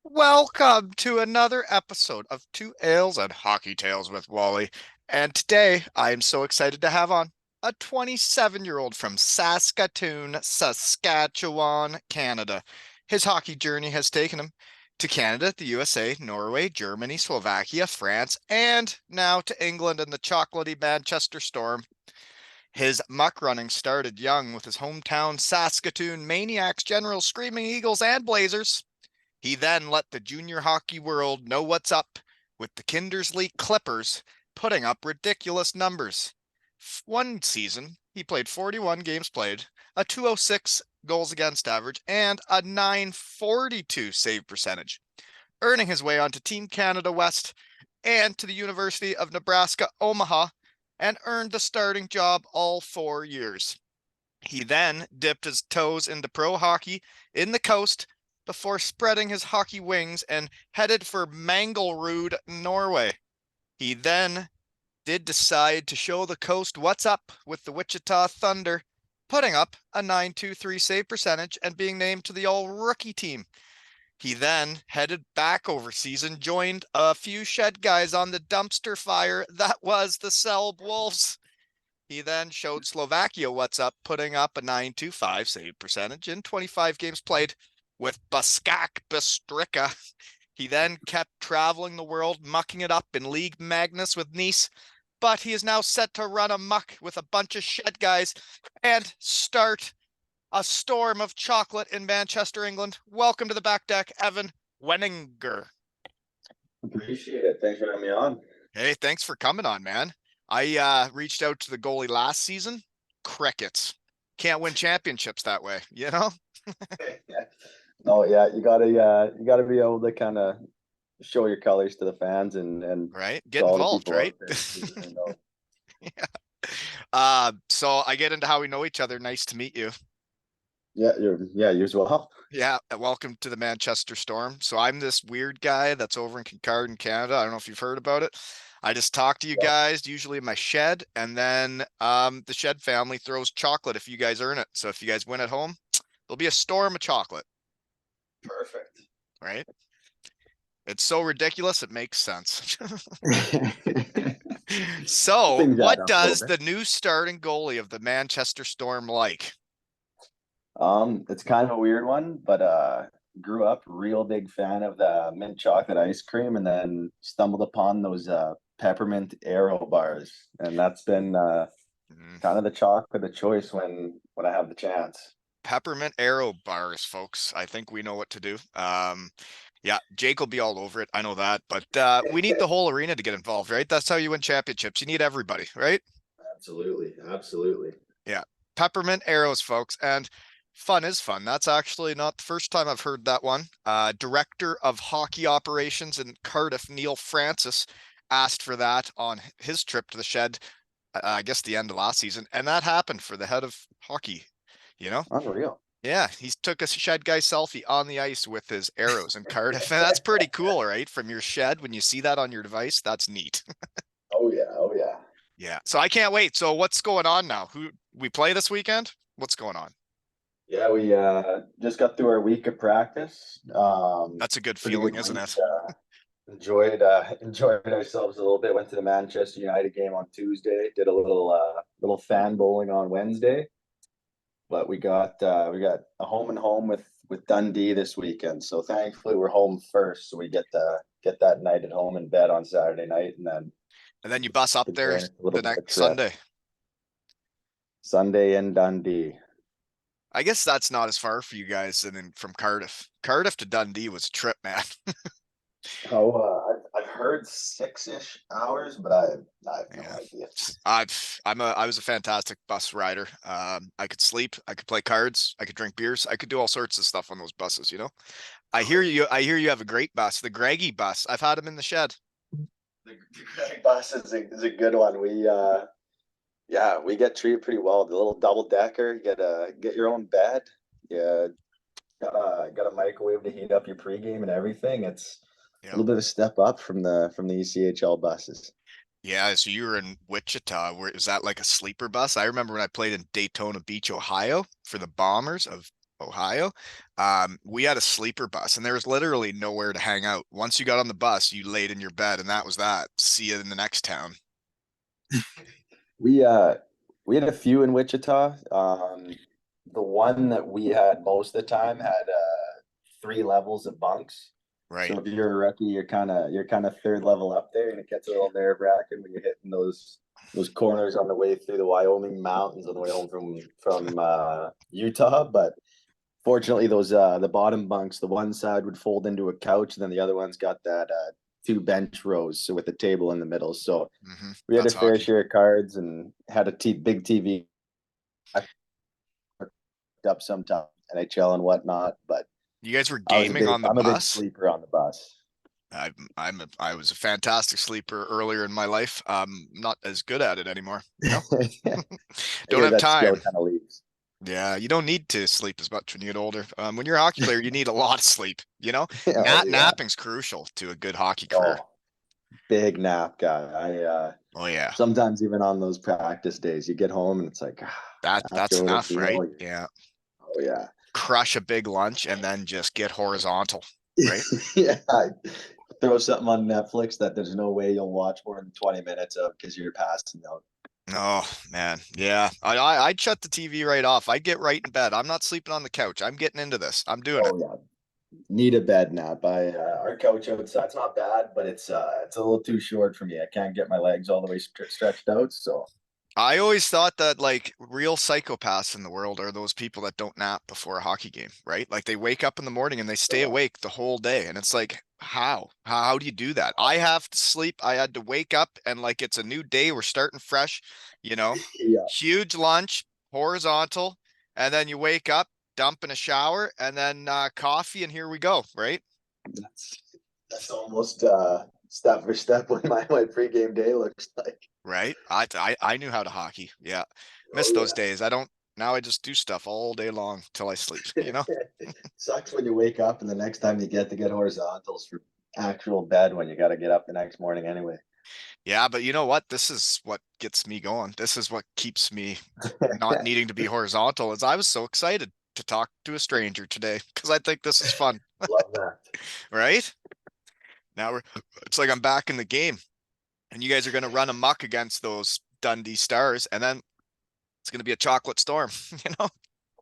Welcome to another episode of Two Ales and Hockey Tales with Wally. And today I am so excited to have on a 27-year-old from Saskatoon, Saskatchewan, Canada. His hockey journey has taken him to Canada, the USA, Norway, Germany, Slovakia, France, and now to England and the Chocolatey Manchester Storm. His muck running started young with his hometown Saskatoon Maniacs, Generals, Screaming Eagles, and Blazers. He then let the junior hockey world know what's up with the Kindersley Clippers putting up ridiculous numbers. One season, he played 41 games played, a 206 goals against average, and a 942 save percentage, earning his way onto Team Canada West and to the University of Nebraska Omaha, and earned the starting job all 4 years. He then dipped his toes into pro hockey in the coast before spreading his hockey wings and headed for Mangelrud, Norway. He then did decide to show the coast what's up with the Wichita Thunder, putting up a 923 save percentage and being named to the all-rookie team. He then headed back overseas and joined a few shed guys on the dumpster fire that was the Selb Wolves. He then showed Slovakia what's up, putting up a 925 save percentage in 25 games played with Baskak Bystrica. He then kept traveling the world, mucking it up in League Magnus with Nice, but he is now set to run amok with a bunch of shed guys and start a storm of chocolate in Manchester, England. Welcome to the back deck, Evan Weninger. Appreciate it. Thanks for having me on. Hey, thanks for coming on, man. I reached out to the goalie last season. Crickets. Can't win championships that way, you know? No, yeah, you gotta be able to kind of show your colors to the fans and Right? to Get all the involved, people right? out there who don't know. Yeah. So I get into how we know each other. Nice to meet you. You as well. Yeah, welcome to the Manchester Storm. So I'm this weird guy that's over in Kincardine, Canada. I don't know if you've heard about it. I just talk to you Yeah, guys, usually in my shed, and then the shed family throws chocolate if you guys earn it. So if you guys win at home, there'll be a storm of chocolate, perfect. right? It's so ridiculous, it makes sense. So, Things add what up a little does bit. the new starting goalie of the Manchester Storm like? It's kind of a weird one, but grew up real big fan of the mint chocolate ice cream, and then stumbled upon those Peppermint Aero bars, and that's been Mm, kind of the chocolate of choice when I have the chance. Peppermint Aero bars, folks. I think we know what to do. Yeah, Jake will be all over it. I know that, but we need the whole arena to get involved, right? That's how you win championships. You need everybody, right? Absolutely, absolutely. Yeah, Peppermint Arrows, folks, and fun is fun. That's actually not the first time I've heard that one. Director of Hockey Operations in Cardiff, Neil Francis, asked for that on his trip to the shed. I guess the end of last season, and that happened for the head of hockey. You know, Unreal. yeah, he took a shed guy selfie on the ice with his arrows in Cardiff, and that's pretty cool, right? From your shed, when you see that on your device, that's neat. Oh yeah, oh yeah. Yeah, so I can't wait. So what's going on now? Who we play this weekend? What's going on? Yeah, we just got through our week of practice. That's a good Pretty feeling, good isn't week. it? Enjoyed ourselves a little bit. Went to the Manchester United game on Tuesday. Did a little fan bowling on Wednesday. But we got a home and home with Dundee this weekend. So thankfully we're home first, so we get that night at home in bed on Saturday night, and then And then you bus up there enjoying a little the bit of a next trip. Sunday. Sunday in Dundee. I guess that's not as far for you guys than from Cardiff. Cardiff to Dundee was a trip, man. Oh, I've heard 6-ish hours, but I have no Yeah. idea. I was a fantastic bus rider. I could sleep, I could play cards, I could drink beers, I could do all sorts of stuff on those buses, you know? I hear you have a great bus, the Greggy bus. I've had him in the shed. The Greg bus is a good one. We get treated pretty well. The little double decker, get your own bed. Yeah, got a microwave to heat up your pregame and everything. It's a Yeah. little bit of a step up from the ECHL buses. Yeah, so you were in Wichita. Where is that like a sleeper bus? I remember when I played in Daytona Beach, Ohio for the Bombers of Ohio, we had a sleeper bus and there was literally nowhere to hang out. Once you got on the bus, you laid in your bed and that was that. See you in the next town. We uh we had a few in Wichita. The one that we had most of the time had three levels of bunks. So Right. if you're a rookie, you're kind of third level up there, and it gets a little nerve-wracking when you're hitting those corners on the way through the Wyoming mountains on the way home from Utah. But fortunately, those the bottom bunks, the one side would fold into a couch, and then the other one's got that two bench rows, so with a table in the middle. So we had a That's fair hockey. share of cards and had a big TV up sometimes, NHL and whatnot. But You guys were I was a gaming big on the I'm a big bus? sleeper on the bus. I was a fantastic sleeper earlier in my life. Not as good at it anymore, you know? I Don't hear have that skill time. kind of leaves. Yeah, you don't need to sleep as much when you get older. When you're a hockey player, you need a lot of sleep, you know? Oh yeah. Napping's crucial to a good hockey career. Oh, big nap guy. I Oh yeah. sometimes even on those practice days, you get home and it's like That's after a little enough, right? meal, you're, Yeah. oh yeah. Crush a big lunch and then just get horizontal, right? Yeah. Throw something on Netflix that there's no way you'll watch more than 20 minutes of because you're passing out. Oh man, yeah. I'd shut the TV right off. I'd get right in bed. I'm not sleeping on the couch. I'm getting into this. I'm doing it. Oh yeah. Need a bed nap. Our couch outside, it's not bad, but it's a little too short for me. I can't get my legs all the way stretched out. So I always thought that like real psychopaths in the world are those people that don't nap before a hockey game, right? Like they wake up in the morning and they stay uh, awake the whole day. And it's like, how? How do you do that? I have to sleep. I had to wake up and like it's a new day. We're starting fresh, you know, yeah, huge lunch, horizontal, and then you wake up, dump in a shower, and then coffee, and here we go, right? that's that's almost step for step what my pregame day looks like. Right. I knew how to hockey. Yeah. Miss Oh those yeah. days. I don't now I just do stuff all day long till I sleep, you know? Sucks when you wake up and the next time you get horizontals for actual bed when you got to get up the next morning anyway. Yeah, but you know what? This is what gets me going. This is what keeps me not needing to be horizontal is I was so excited to talk to a stranger today because I think this is fun, Love that. right? Now we're it's like I'm back in the game and you guys are gonna run amok against those Dundee Stars and then it's gonna be a chocolate storm, you know?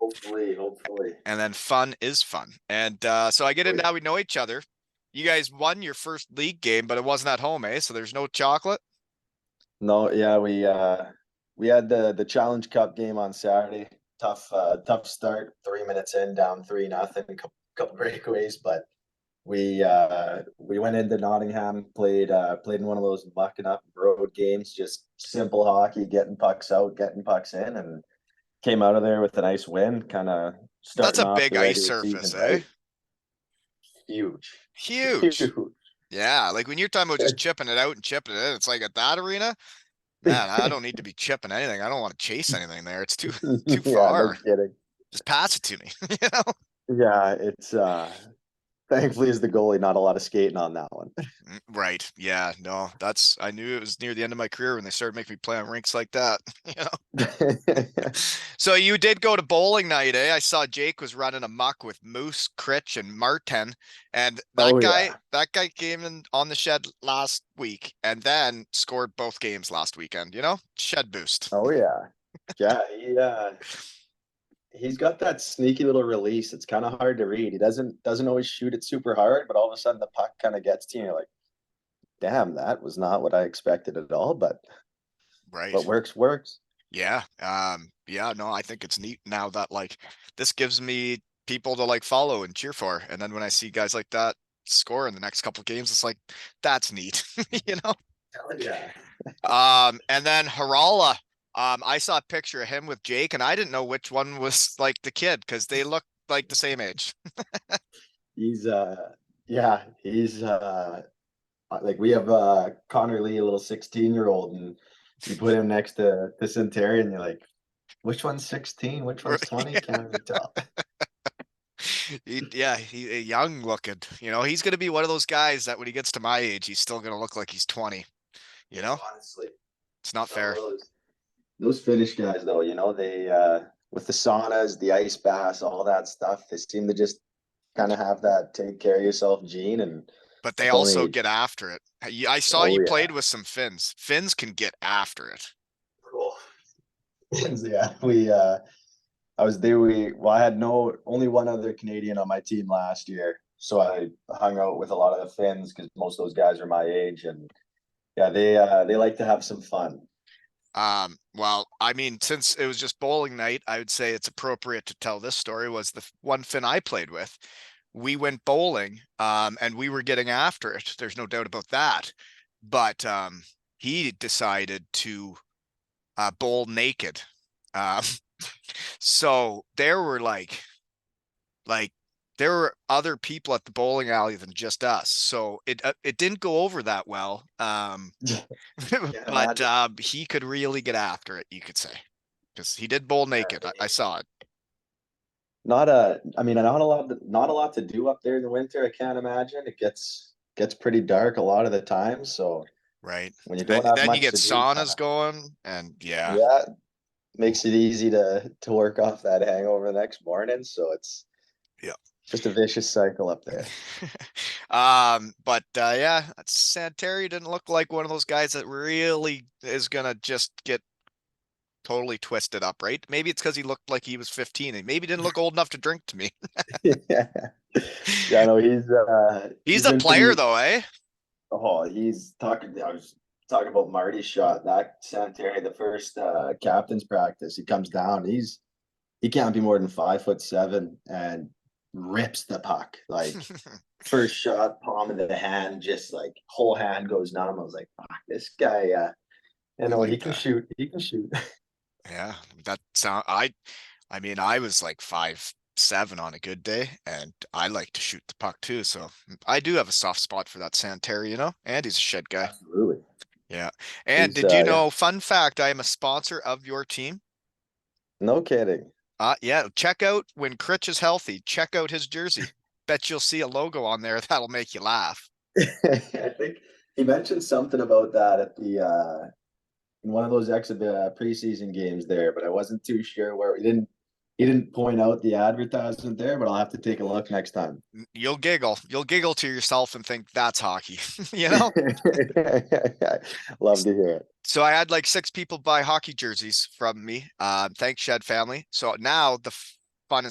Hopefully, hopefully. And then fun is fun. And so I get Oh in yeah. now we know each other. You guys won your first league game, but it wasn't at home, eh? So there's no chocolate. No, yeah, we had the Challenge Cup game on Saturday. Tough start, 3 minutes in, down 3-0, couple breakaways, but we went into Nottingham, played in one of those mucking up road games, just simple hockey, getting pucks out, getting pucks in, and came out of there with a nice win, kind of That's starting a off big the ice regular surface, season eh? right. Huge. Huge. Huge. Yeah, like when you're talking about just chipping it out and chipping it in, it's like at that arena, man, I don't need to be chipping anything. I don't want to chase anything there. It's too too Yeah, no far. kidding. Just pass it to me, you know? Yeah, it's thankfully as the goalie, not a lot of skating on that one. Right. Yeah, no, that's I knew it was near the end of my career when they started making me play on rinks like that, you know? So you did go to bowling night, eh? I saw Jake was running amok with Moose, Critch, and Martin, and Oh yeah. that guy came in on the shed last week, and then scored both games last weekend. You know, shed boost. Oh yeah. Yeah, he's got that sneaky little release. It's kind of hard to read. He doesn't always shoot it super hard, but all of a sudden the puck kind of gets to you. And you're like, damn, that was not what I expected at all. But Right. works. Yeah. Yeah. No, I think it's neat now that like this gives me people to like follow and cheer for, and then when I see guys like that score in the next couple games, it's like that's neat, you know. Hell yeah. And then Harala, I saw a picture of him with Jake, and I didn't know which one was like the kid because they look like the same age. He's yeah, he's like we have Connor Lee, a little 16-year-old, and you put him next to Centurion, you're like, which one's 16? Which one's 20? Can't really tell. Yeah, he young looking. You know, he's gonna be one of those guys that when he gets to my age, he's still gonna look like he's 20. You know, Honestly. it's not No, fair. those Finnish guys though, they with the saunas, the ice baths, all that stuff, they seem to just kind of have that take care of yourself gene. And But they it's also only, get after it. I saw oh you yeah, played with some Finns. Finns can get after it. cool. Yeah, I was there. I had no only one other Canadian on my team last year, so I hung out with a lot of the Finns because most of those guys are my age, and yeah, they like to have some fun. Well, I mean, since it was just bowling night, I would say it's appropriate to tell this story. Was the one Finn I played with. We went bowling, and we were getting after it. There's no doubt about that. But he decided to bowl naked. Um, so there were like there were other people at the bowling alley than just us. So it didn't go over that well. Can't But imagine. he could really get after it, you could say, because he did bowl naked. I saw it. I mean, not a lot to do up there in the winter. I can't imagine. It gets pretty dark a lot of the time. So Right. when you don't And have then you much get to do, kind saunas of, going, and yeah. yeah, makes it easy to work off that hangover the next morning. So it's Yeah. just a vicious cycle up there. But yeah, Santeri didn't look like one of those guys that really is gonna just get totally twisted up, right? Maybe it's because he looked like he was 15 and maybe didn't look old enough to drink to me. Yeah. Yeah, no, He's he's a been player pretty. though, eh? Oh, he's talking. I was talking about Marty's shot. That Santerre, the first captain's practice, he comes down. He can't be more than 5'7" and rips the puck. Like first shot, palm of the hand, just like whole hand goes numb. I was like, fuck, this guy. You I know, like he can that. shoot. He can shoot. Yeah, that sound I mean, I was like 5'7" on a good day, and I like to shoot the puck too. So I do have a soft spot for that Santeri, you know, and he's a shed guy. Absolutely. Yeah. And He's did you yeah. know, fun fact, I am a sponsor of your team. No kidding. Yeah, check out when Critch is healthy, check out his jersey. Bet you'll see a logo on there that'll make you laugh. I think he mentioned something about that at the in one of those exhibit preseason games there, but I wasn't too sure where he didn't point out the advertisement there, but I'll have to take a look next time. You'll giggle. You'll giggle to yourself and think that's hockey, you know? Love to hear it. So I had like 6 people buy hockey jerseys from me. Thanks, Shed Family. So now the fun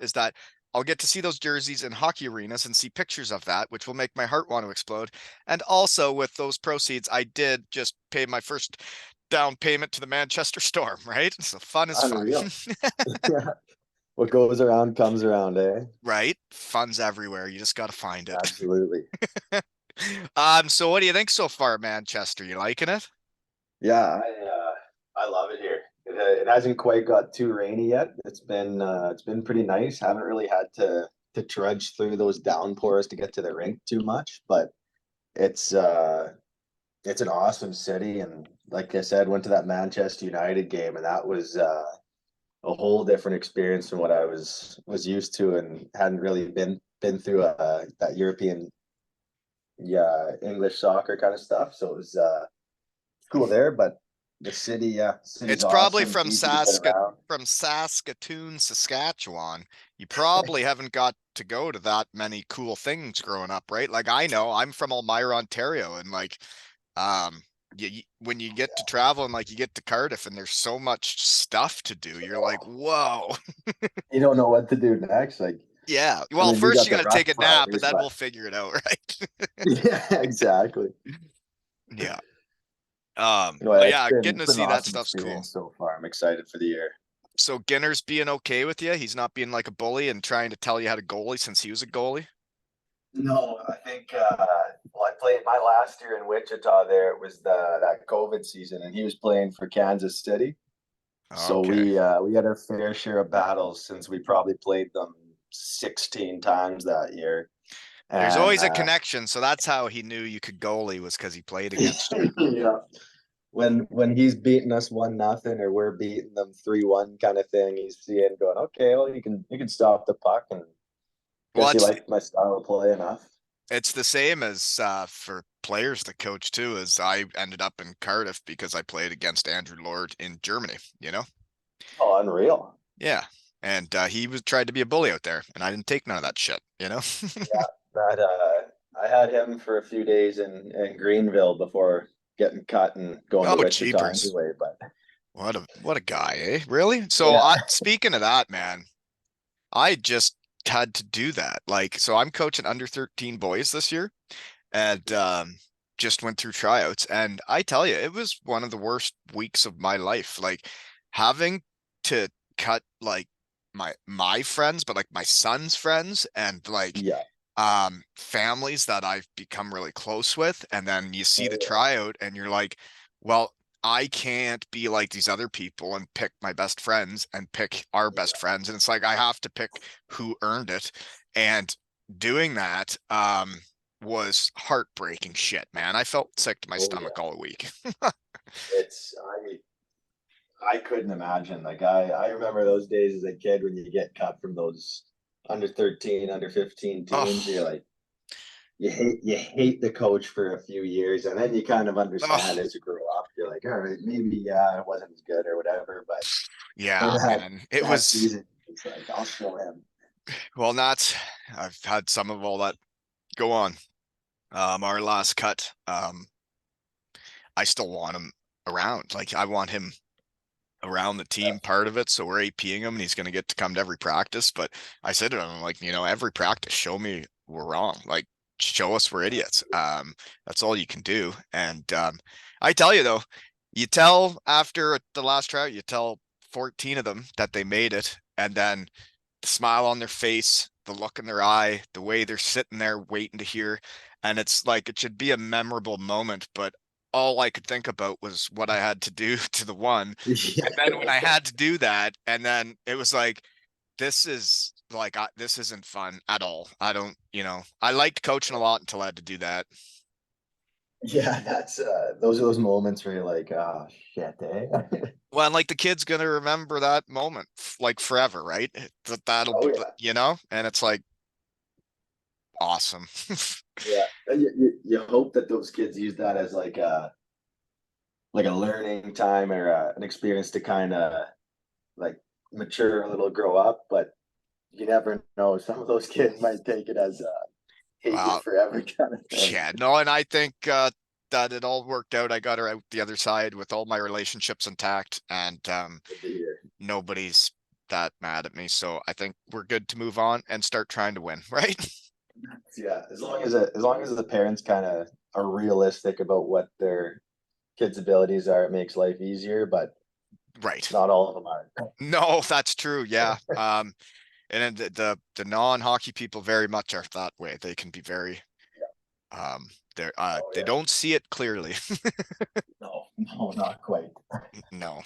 is that I'll get to see those jerseys in hockey arenas and see pictures of that, which will make my heart want to explode. And also with those proceeds, I did just pay my first down payment to the Manchester Storm, right? So fun is fun, Unreal. What goes around comes around, eh? right? Fun's everywhere. You just got to find it. Absolutely. So what do you think so far, Manchester? You liking it? Yeah, I love it here. It hasn't quite got too rainy yet. It's been pretty nice. Haven't really had to trudge through those downpours to get to the rink too much, but it's uh it's an awesome city. And like I said, went to that Manchester United game, and that was a whole different experience from what I was used to, and hadn't really been through that European, yeah, English soccer kind of stuff. So it was cool there. But the city, yeah, city's It's probably awesome, easy to get around. From Saskatoon, Saskatchewan. You probably haven't got to go to that many cool things growing up, right? Like I know I'm from Elmira, Ontario, and like when you get to travel and like you get to Cardiff and there's so much stuff to do, you're like, whoa. You don't know what to do next. Like, Yeah. I Well, mean, we first got you the got to take rough a nap and parters, then but we'll figure it out, right? yeah, exactly. Yeah. But It's yeah, been getting it's to been an see that awesome stuff's cool. experience so far. I'm excited for the year. So Ginner's being okay with you. He's not being like a bully and trying to tell you how to goalie since he was a goalie. No, I think well, I played my last year in Wichita there. It was that COVID season, and he was playing for Kansas City. So Okay. we had our fair share of battles since we probably played them 16 times that year. There's And always a connection, so that's how he knew you could goalie was because he played against you. yeah, when he's beating us 1-0 or we're beating them 3-1 kind of thing, he's seeing going, okay, well you can stop the puck, and Well, guess he liked my style of play enough. it's the same as for players to coach too, as I ended up in Cardiff because I played against Andrew Lord in Germany, you know? Oh, unreal. Yeah. And he was tried to be a bully out there, and I didn't take none of that shit, you know? Yeah, that I had him for a few days in Greenville before getting cut and going to Oh, Wichita jeepers. anyway. But What a guy, eh? Really? So yeah, I speaking of that, man, I just had to do that. Like, so I'm coaching under 13 boys this year and just went through tryouts. And I tell you, it was one of the worst weeks of my life. Like having to cut like my friends, but like my son's friends and like yeah, families that I've become really close with. And then you see the oh tryout and you're like, well, I can't be like these other people and pick my best friends and pick our best yeah, friends. And it's like I have to pick who earned it. And doing that was heartbreaking shit, man. I felt sick to my oh yeah. stomach all week. It's I couldn't imagine. Like I remember those days as a kid when you get cut from those under 13, under 15 teams. You're Oh, like you hate the coach for a few years, and then you kind of understand oh, as you grow up. You're like, all right, maybe yeah, it wasn't as good or whatever. But for yeah, man. It that was, season, it's like I'll show him. well, not, I've had some of all that go on. Our last cut, I still want him around. Like I want him around the Yeah, team part of it. So we're APing him and he's going to get to come to every practice. But I said to him, like, every practice, show me we're wrong. Like, show us we're idiots. That's all you can do. And I tell you, though, you tell after the last tryout, you tell 14 of them that they made it. And then the smile on their face, the look in their eye, the way they're sitting there waiting to hear. And it's like it should be a memorable moment, but all I could think about was what I had to do to the one. yeah, And then when I had to do that, and then it was like, this is like, this isn't fun at all. I don't, I liked coaching a lot until I had to do that. yeah. That's those are those moments where you're like, oh shit, eh? Well, and like the kid's gonna remember that moment like forever, right? That'll Oh be, yeah, and it's like awesome. yeah. And you hope that those kids use that as like a learning time or an experience to kind of like mature a little, grow up. But you never know. Some of those kids might take it as hate you Wow. forever kind of thing. Yeah, no, and I think that it all worked out. I got her out the other side with all my relationships intact, and Good to hear. nobody's that mad at me. So I think we're good to move on and start trying to win, right? Yeah, as long as the parents kind of are realistic about what their kids' abilities are, it makes life easier. But Right. not all of them are. No, that's true. Yeah. And then the non-hockey people very much are that way. They can be very Oh they yeah. don't see it clearly. No, no, not quite. No.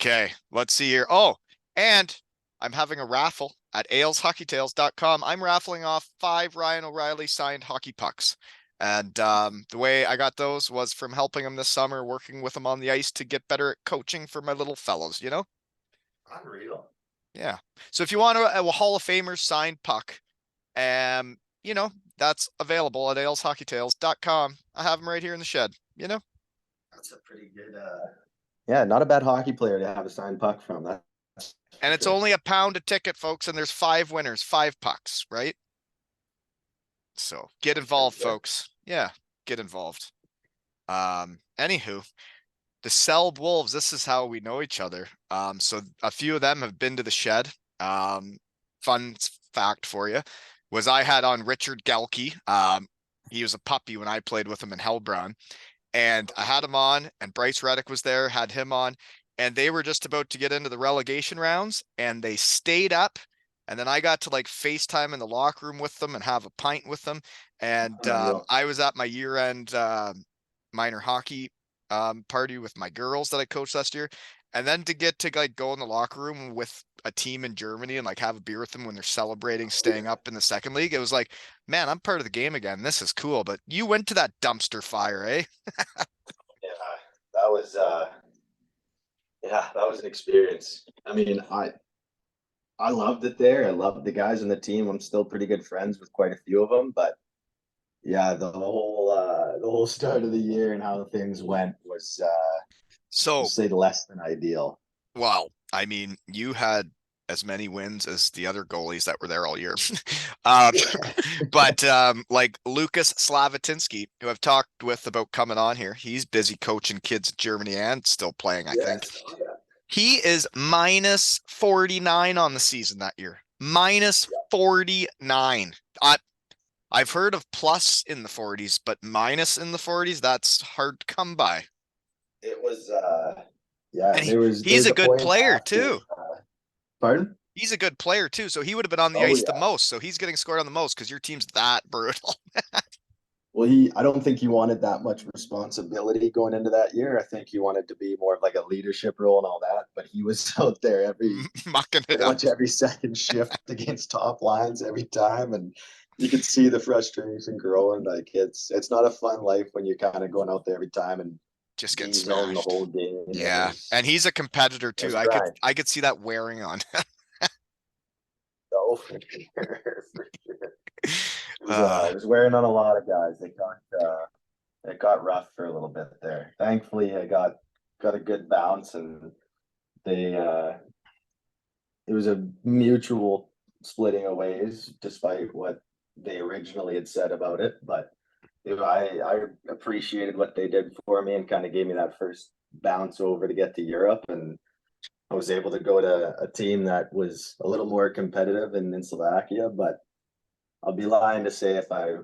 Okay, let's see here. Oh, and I'm having a raffle at aleshockeytales.com. I'm raffling off 5 Ryan O'Reilly signed hockey pucks. And the way I got those was from helping him this summer, working with him on the ice to get better at coaching for my little fellows. Unreal. Yeah. So if you want a Hall of Famer signed puck, um, you know, that's available at aleshockeytales.com. I have them right here in the shed. That's a pretty good. Yeah, not a bad hockey player to have a signed puck from. That's And for it's sure. only £1 a ticket, folks, and there's 5 winners, 5 pucks, right? So get That's pretty involved, good. folks. Yeah, get involved. Anywho, the Selb Wolves, this is how we know each other. So a few of them have been to the shed. Um, fun fact for you was I had on Richard Gelke. He was a puppy when I played with him in Hellbron. And I had him on, and Bryce Reddick was there, had him on, and they were just about to get into the relegation rounds, and they stayed up. And then I got to like FaceTime in the locker room with them and have a pint with them. And Unreal. I was at my year-end minor hockey party with my girls that I coached last year. And then to get to like go in the locker room with a team in Germany and like have a beer with them when they're celebrating Oh staying yeah. up in the second league, it was like, man, I'm part of the game again. This is cool. But you went to that dumpster fire, eh? Yeah, that was yeah, that was an experience. I mean, I loved it there. I loved the guys on the team. I'm still pretty good friends with quite a few of them, but yeah, the whole start of the year and how things went was to So, say less than ideal. well, I mean, you had as many wins as the other goalies that were there all year. Um, but like Lucas Slavatinsky, who I've talked with about coming on here, he's busy coaching kids in Germany and still playing, I think. Yes. Oh, yeah. He is minus 49 on the season that year. Minus 49. I've heard of plus in the 40s, but minus in the 40s, that's hard to come by. It was yeah, And there he's was a a good point player after too. pardon? He's a good player too. So he would have been on the Oh ice the yeah. most. So he's getting scored on the most because your team's that brutal. Well, I don't think he wanted that much responsibility going into that year. I think he wanted to be more of like a leadership role and all that, but he was out there Mucking it pretty up. much every second shift against top lines every time, and you could see the frustration growing. Like it's not a fun life when you're kind of going out there every time and Just getting D zone the smashed. whole game. Yeah. And he's a competitor It was too. I could grind. I could see that wearing on. Oh, for sure, for sure. uh It was wearing on a lot of guys. It got rough for a little bit there. Thankfully, I got a good bounce, and they it was a mutual splitting of ways, despite what they originally had said about it. But I appreciated what they did for me and kind of gave me that first bounce over to get to Europe, and I was able to go to a team that was a little more competitive in Slovakia. But I'll be lying to say if I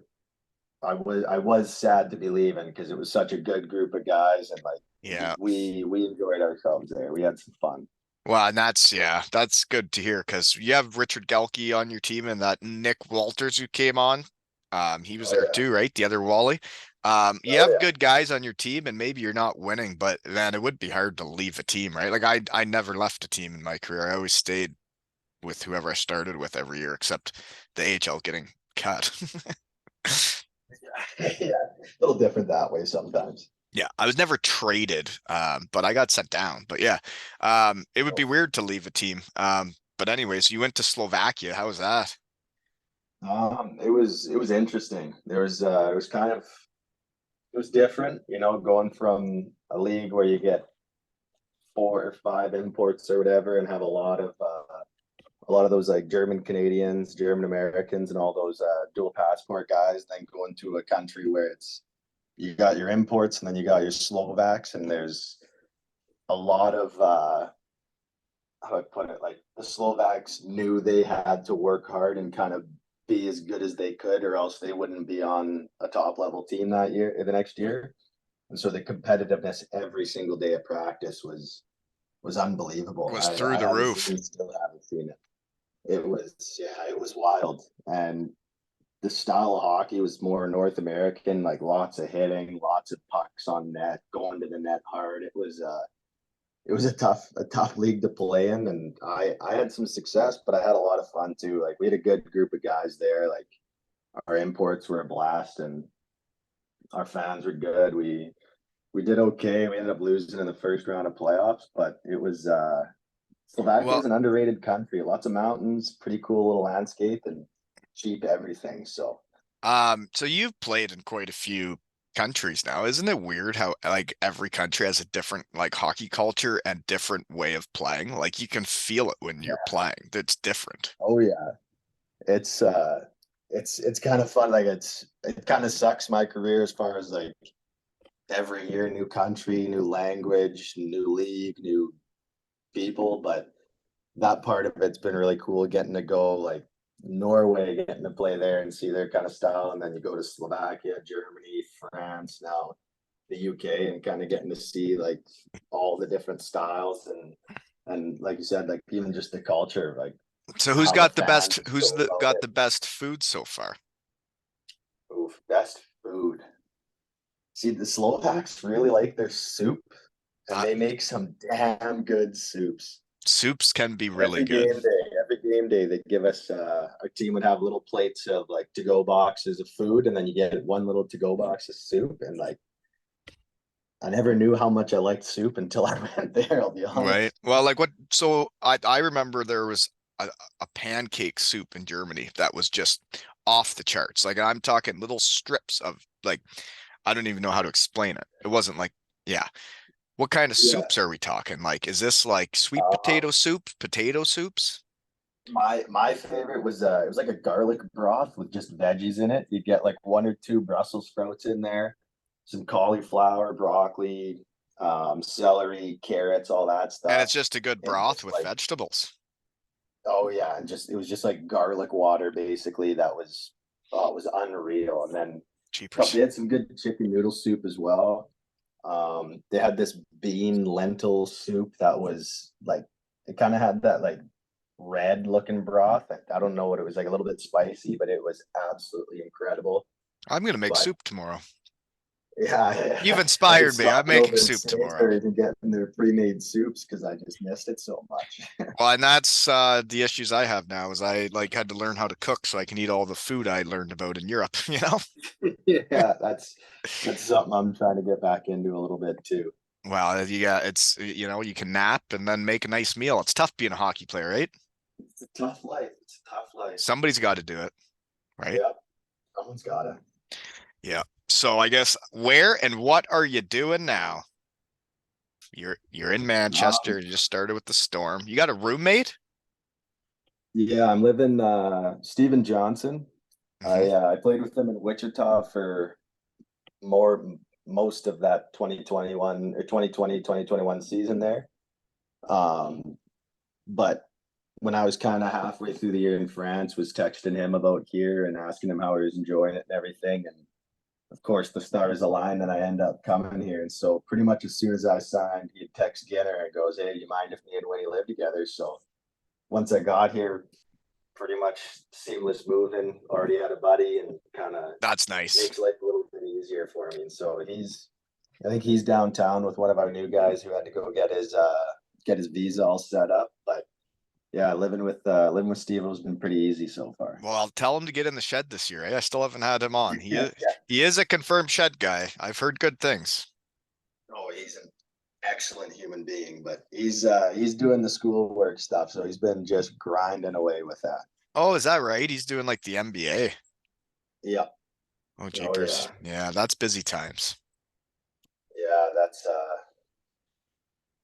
was sad to be leaving because it was such a good group of guys, and like yeah. we enjoyed ourselves there. We had some fun. Well, and that's good to hear because you have Richard Gelke on your team and that Nick Walters who came on. He was Oh there yeah. too, right? The other Wally. You Oh have yeah. good guys on your team, and maybe you're not winning, but man, it would be hard to leave a team, right? Like I never left a team in my career. I always stayed with whoever I started with every year, except the AHL getting cut. Yeah, a little different that way sometimes. Yeah, I was never traded, but I got sent down. But yeah, it would be weird to leave a team. But anyways, you went to Slovakia. How was that? It was interesting. It was kind of it was different, going from a league where you get 4 or 5 imports or whatever, and have a lot of those like German Canadians, German Americans, and all those dual passport guys. Then going to a country where it's you got your imports and then you got your Slovaks, and there's a lot of how I put it, like the Slovaks knew they had to work hard and kind of be as good as they could, or else they wouldn't be on a top level team that year, the next year. And so the competitiveness every single day of practice was unbelievable. Was I, through I the haven't seen, roof. still haven't seen it. It was, yeah, it was wild. And the style of hockey was more North American, like lots of hitting, lots of pucks on net, going to the net hard. It was a tough league to play in, and I had some success, but I had a lot of fun too. Like we had a good group of guys there. Like our imports were a blast, and our fans were good. We did okay. We ended up losing in the first round of playoffs, but it was Slovakia Well, is an underrated country. Lots of mountains, pretty cool little landscape, and cheap everything. So so you've played in quite a few countries now. Isn't it weird how like every country has a different like hockey culture and different way of playing? Like you can feel it when you're yeah, playing. That's different. oh yeah, it's it's kind of fun. Like it kind of sucks my career as far as like every year new country, new language, new league, new people, but that part of it's been really cool getting to go like Norway, getting to play there and see their kind of style, and then you go to Slovakia, Germany, France, now the UK, and kind of getting to see like all the different styles, and like you said, like even just the culture, like So how the fans who's go the about got it. the best food so far? Oof, best food. See, the Slovaks really like their soup, and Uh, they make some damn good soups. Soups can be really Every good. game day, they give us our team would have little plates of like to go boxes of food, and then you get one little to go box of soup. And like I never knew how much I liked soup until I went there. I'll be Right. honest. Well, like what, so I remember there was a pancake soup in Germany that was just off the charts. Like I'm talking little strips of like I don't even know how to explain it. It wasn't like, yeah. What kind of Yeah. soups are we talking? Like, is this like sweet potato Um, soup, potato soups? my favorite was it was like a garlic broth with just veggies in it. You get like one or two Brussels sprouts in there, some cauliflower, broccoli, celery, carrots, all that And it's stuff. just a good And broth just with like, vegetables. oh yeah, and just it was just like garlic water basically. That was, oh, it was unreal. And then they Cheapers. had some good chicken noodle soup as well. They had this bean lentil soup that was like, it kind of had that like red looking broth. I don't know what it was, like a little bit spicy, but it was absolutely incredible. I'm gonna make But soup tomorrow. You've yeah, I've been inspired me. I'm stopping making over in soup tomorrow. Sainsbury's and getting their pre-made soups because I just missed it so much. Well, and that's the issues I have now is I like had to learn how to cook so I can eat all the food I learned about in Europe, you know? Yeah, that's something I'm trying to get back into a little bit too. Well, you can nap and then make a nice meal. It's tough being a hockey player, right? It's a tough life. It's a tough life. Somebody's got to do it, right? Yep, someone's gotta. Yeah. So I guess where and what are you doing now? You're in Manchester. Um, You just started with the storm. You got a roommate? yeah, I'm living Steven Johnson. Hmm. I played with him in Wichita for more most of that 2021 or 2020 2021 season there. Um, but when I was kind of halfway through the year in France, was texting him about here and asking him how he was enjoying it and everything. And of course, the stars aligned, and I end up coming here. And so, pretty much as soon as I signed, he texts Ginner and goes, "Hey, do you mind if me and Winnie live together?" So once I got here, pretty much seamless moving. Already had a buddy, and kind of That's nice. makes life a little bit easier for me. And so I think he's downtown with one of our new guys who had to go get his visa all set up. But yeah, living with Steve has been pretty easy so far. Well, I'll tell him to get in the shed this year. Eh? I still haven't had him on. Yeah, yeah. He is a confirmed shed guy. I've heard good things. Oh, he's an excellent human being, but he's doing the schoolwork stuff, so he's been just grinding away with that. Oh, is that right? He's doing like the MBA. Yeah. Oh, Oh jeepers. yeah. Yeah, that's busy times. Yeah, that's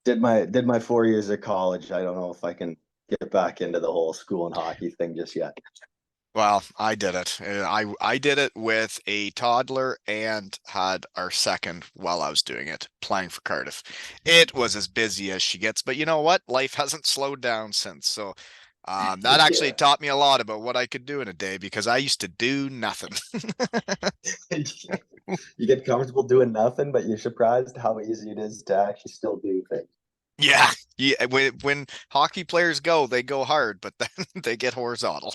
did my 4 years of college. I don't know if I can get back into the whole school and hockey thing just yet. Well, I did it. I did it with a toddler and had our second while I was doing it, playing for Cardiff. It was as busy as she gets, but you know what? Life hasn't slowed down since. So that actually Yeah. taught me a lot about what I could do in a day because I used to do nothing. You get comfortable doing nothing, but you're surprised how easy it is to actually still do things. Yeah. Yeah. When hockey players go, they go hard, but then they get horizontal.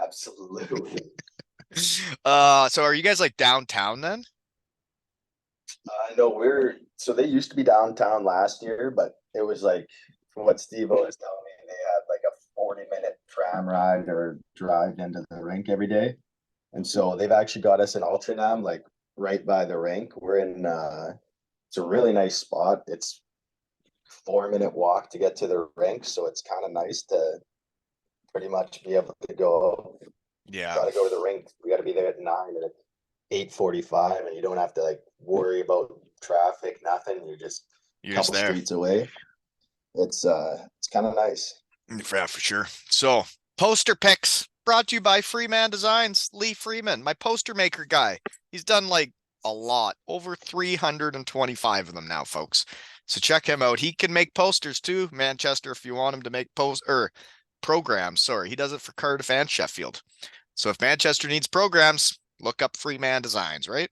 Absolutely. So are you guys like downtown then? No, so they used to be downtown last year, but it was like from what Steve was telling me, they had like a 40-minute tram ride or drive into the rink every day. And so they've actually got us in Altrincham, like right by the rink. We're in it's a really nice spot. It's 4-minute walk to get to the rink, so it's kind of nice to pretty much be able to go. Yeah. Got to go to the rink. We got to be there at 9, and it's 8:45, and you don't have to like worry about traffic, nothing. You're just a You're just couple there. streets away. It's kind of nice. Yeah, for sure. So, poster picks brought to you by Freeman Designs. Lee Freeman, my poster maker guy. He's done like a lot, over 325 of them now, folks. So check him out. He can make posters too, Manchester, if you want him to make programs. Sorry, he does it for Cardiff and Sheffield. So if Manchester needs programs, look up Freeman Designs, right?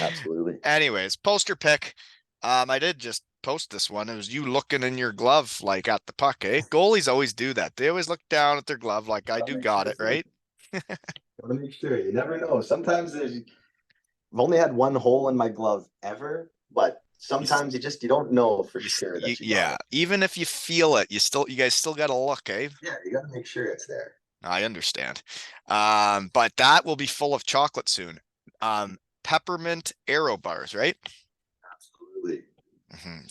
Absolutely. Anyways, poster pick. I did just post this one. It was you looking in your glove, like at the puck, eh? Goalies always do that. They always look down at their glove, like I Gotta do make got sure it, it's there. right? Gotta make sure. You never know. Sometimes I've only had one hole in my glove ever, but You, s- sometimes you don't know for sure that you got yeah. it. Even if you feel it, you guys still gotta look, eh? Yeah, you gotta make sure it's there. I understand. But that will be full of chocolate soon. Peppermint Aero bars, right? Absolutely.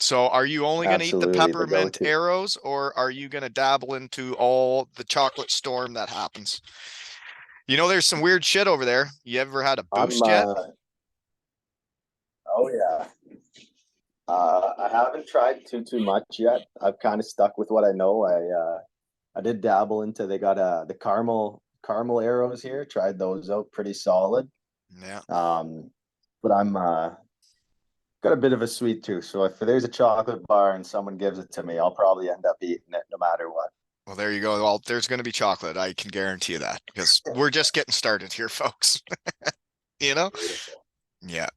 So are you only going to eat the Absolutely the peppermint go-to. arrows or are you going to dabble into all the chocolate storm that happens? You know, there's some weird shit over there. You ever had a I'm boost yet? oh yeah. I haven't tried too much yet. I've kind of stuck with what I know. I did dabble into they got the caramel arrows here. Tried those out, pretty solid. Yeah. Um, but I'm got a bit of a sweet tooth, so if there's a chocolate bar and someone gives it to me, I'll probably end up eating it no matter what. Well, there you go. Well, there's going to be chocolate. I can guarantee you that because we're just getting started here, folks. You know? Beautiful. Yeah.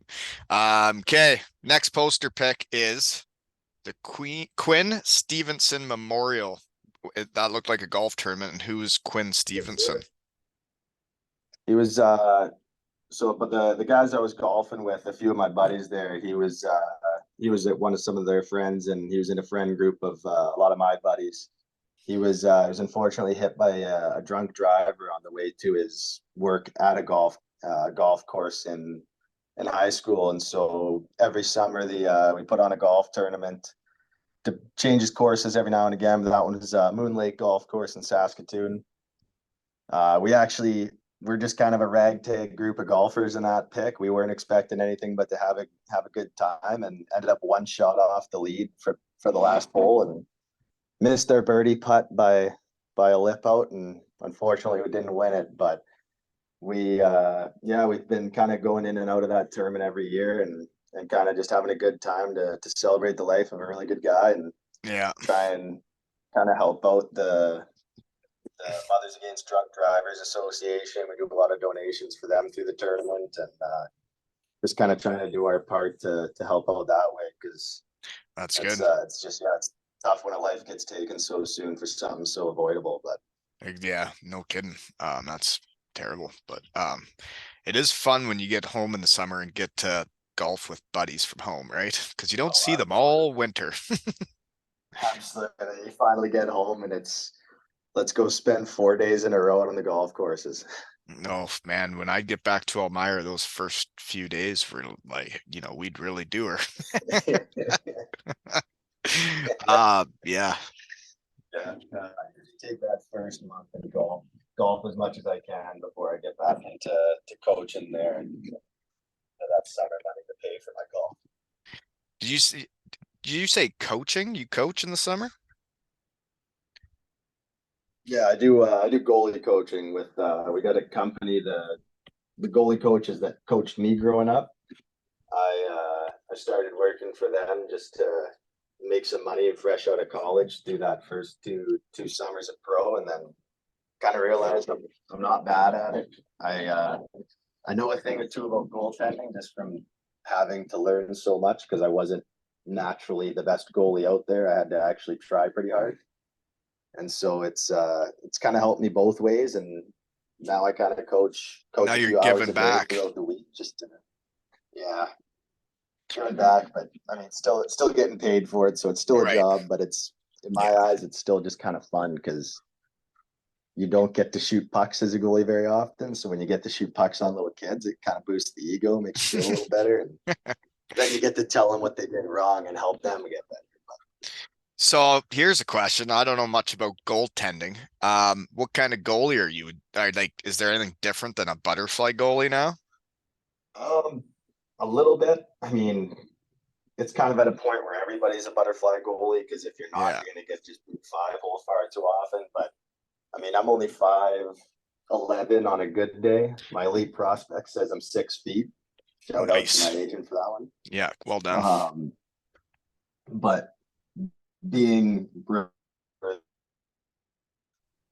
Okay. Next poster pick is the Quinn Stevenson Memorial. That looked like a golf tournament. And who's Quinn Stevenson? He was but the guys I was golfing with, a few of my buddies there, he was at one of some of their friends, and he was in a friend group of a lot of my buddies. He was unfortunately hit by a drunk driver on the way to his work at a golf course in high school, and so every summer the we put on a golf tournament to change his courses every now and again. But that one is Moon Lake Golf Course in Saskatoon. We actually we're just kind of a ragtag group of golfers in that pick. We weren't expecting anything but to have a good time, and ended up one shot off the lead for the last hole, and missed our birdie putt by a lip out, and unfortunately we didn't win it. But we've been kind of going in and out of that tournament every year, and kind of just having a good time to celebrate the life of a really good guy, and Yeah. try and kind of help out the Mothers Against Drunk Drivers Association. We do a lot of donations for them through the tournament, and just kind of trying to do our part to help out that way, because That's good. it's just it's tough when a life gets taken so soon for something so avoidable. But Yeah, no kidding. That's terrible. But it is fun when you get home in the summer and get to golf with buddies from home, right? Because you don't see them all absolutely, winter. absolutely, you finally get home and it's let's go spend 4 days in a row out on the golf courses. No, man, when I get back to Elmira, those first few days were like, we'd really do her. Yeah. Yeah, I usually take that first month and golf as much as I can before I get back into coaching there, and that summer money to pay for my golf. Did you see, did you say coaching? You coach in the summer? Yeah, I do. I do goalie coaching with. We got a company. The goalie coaches that coached me growing up. I started working for them just to make some money fresh out of college. Do that first two summers of pro, and then kind of realized I'm not bad at it. I know a thing or two about goaltending just from having to learn so much, because I wasn't naturally the best goalie out there. I had to actually try pretty hard, and so it's kind of helped me both ways. And now I kind of Now coach a you're few hours giving a day back. throughout the week, just to yeah, give back. But I mean, still getting paid for it, so it's still a Right. job. But it's in Yeah. my eyes, it's still just kind of fun, because you don't get to shoot pucks as a goalie very often. So when you get to shoot pucks on little kids, it kind of boosts the ego, makes you feel a little better. And then you get to tell them what they did wrong and help them get better. So here's a question. I don't know much about goaltending. What kind of goalie are you? Like, is there anything different than a butterfly goalie now? Um, a little bit. I mean, it's kind of at a point where everybody's a butterfly goalie, because if you're not, Yeah. you're going to get just boot 5 hole far too often. But I mean, I'm only 5'11" on a good day. My elite prospect says I'm 6 feet. Shout out to my Nice. agent for that one. Yeah, well done. But being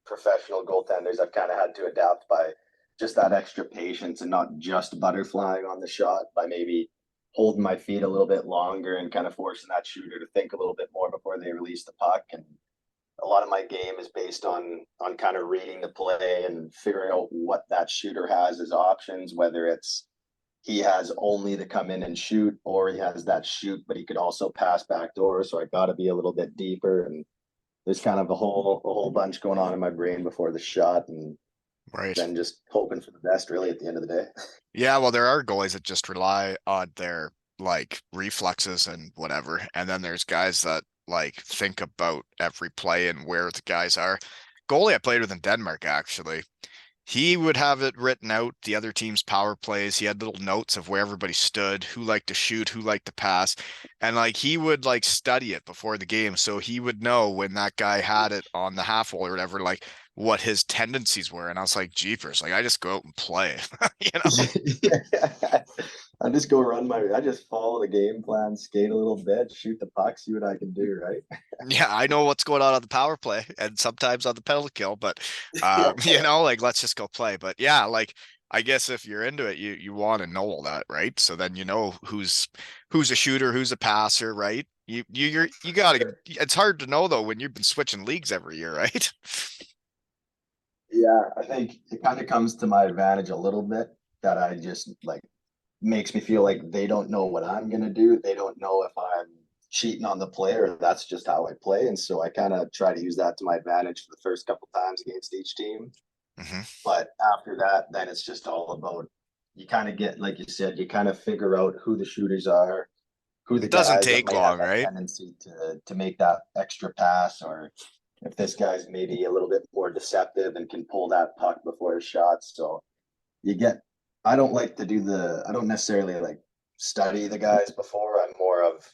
professional goaltenders, I've kind of had to adapt by just that extra patience, and not just butterflying on the shot, by maybe holding my feet a little bit longer and kind of forcing that shooter to think a little bit more before they release the puck. And a lot of my game is based on kind of reading the play and figuring out what that shooter has as options, whether it's he has only to come in and shoot, or he has that shoot but he could also pass back door. So I got to be a little bit deeper, and there's kind of a whole bunch going on in my brain before the shot, and Right. then just hoping for the best really at the end of the day. Yeah, well, there are goalies that just rely on their like reflexes and whatever. And then there's guys that like think about every play and where the guys are. Goalie I played with in Denmark actually. He would have it written out, the other team's power plays. He had little notes of where everybody stood, who liked to shoot, who liked to pass. And like he would like study it before the game. So he would know when that guy had it on the half wall or whatever, like what his tendencies were. And I was like, jeepers, like I just go out and play, you know? I just go run I just follow the game plan, skate a little bit, shoot the puck, see what I can do, right? Yeah, I know what's going on the power play and sometimes on the penalty kill, but Yeah. you know, like let's just go play. But yeah, like I guess if you're into it, you want to know all that, right? So then you know who's a shooter, who's a passer, right? You gotta. It's hard to know though when you've been switching leagues every year, right? Yeah, I think it kind of comes to my advantage a little bit that I just like makes me feel like they don't know what I'm gonna do. They don't know if I'm cheating on the play or that's just how I play. And so I kind of try to use that to my advantage for the first couple times against each team. Hmm. But after that, then it's just all about you kind of get, like you said, you kind of figure out who the shooters are, who the It doesn't guys that take might have long, that right? tendency to make that extra pass, or if this guy's maybe a little bit more deceptive and can pull that puck before his shot. So you get I don't like to do I don't necessarily like study the guys before. I'm more of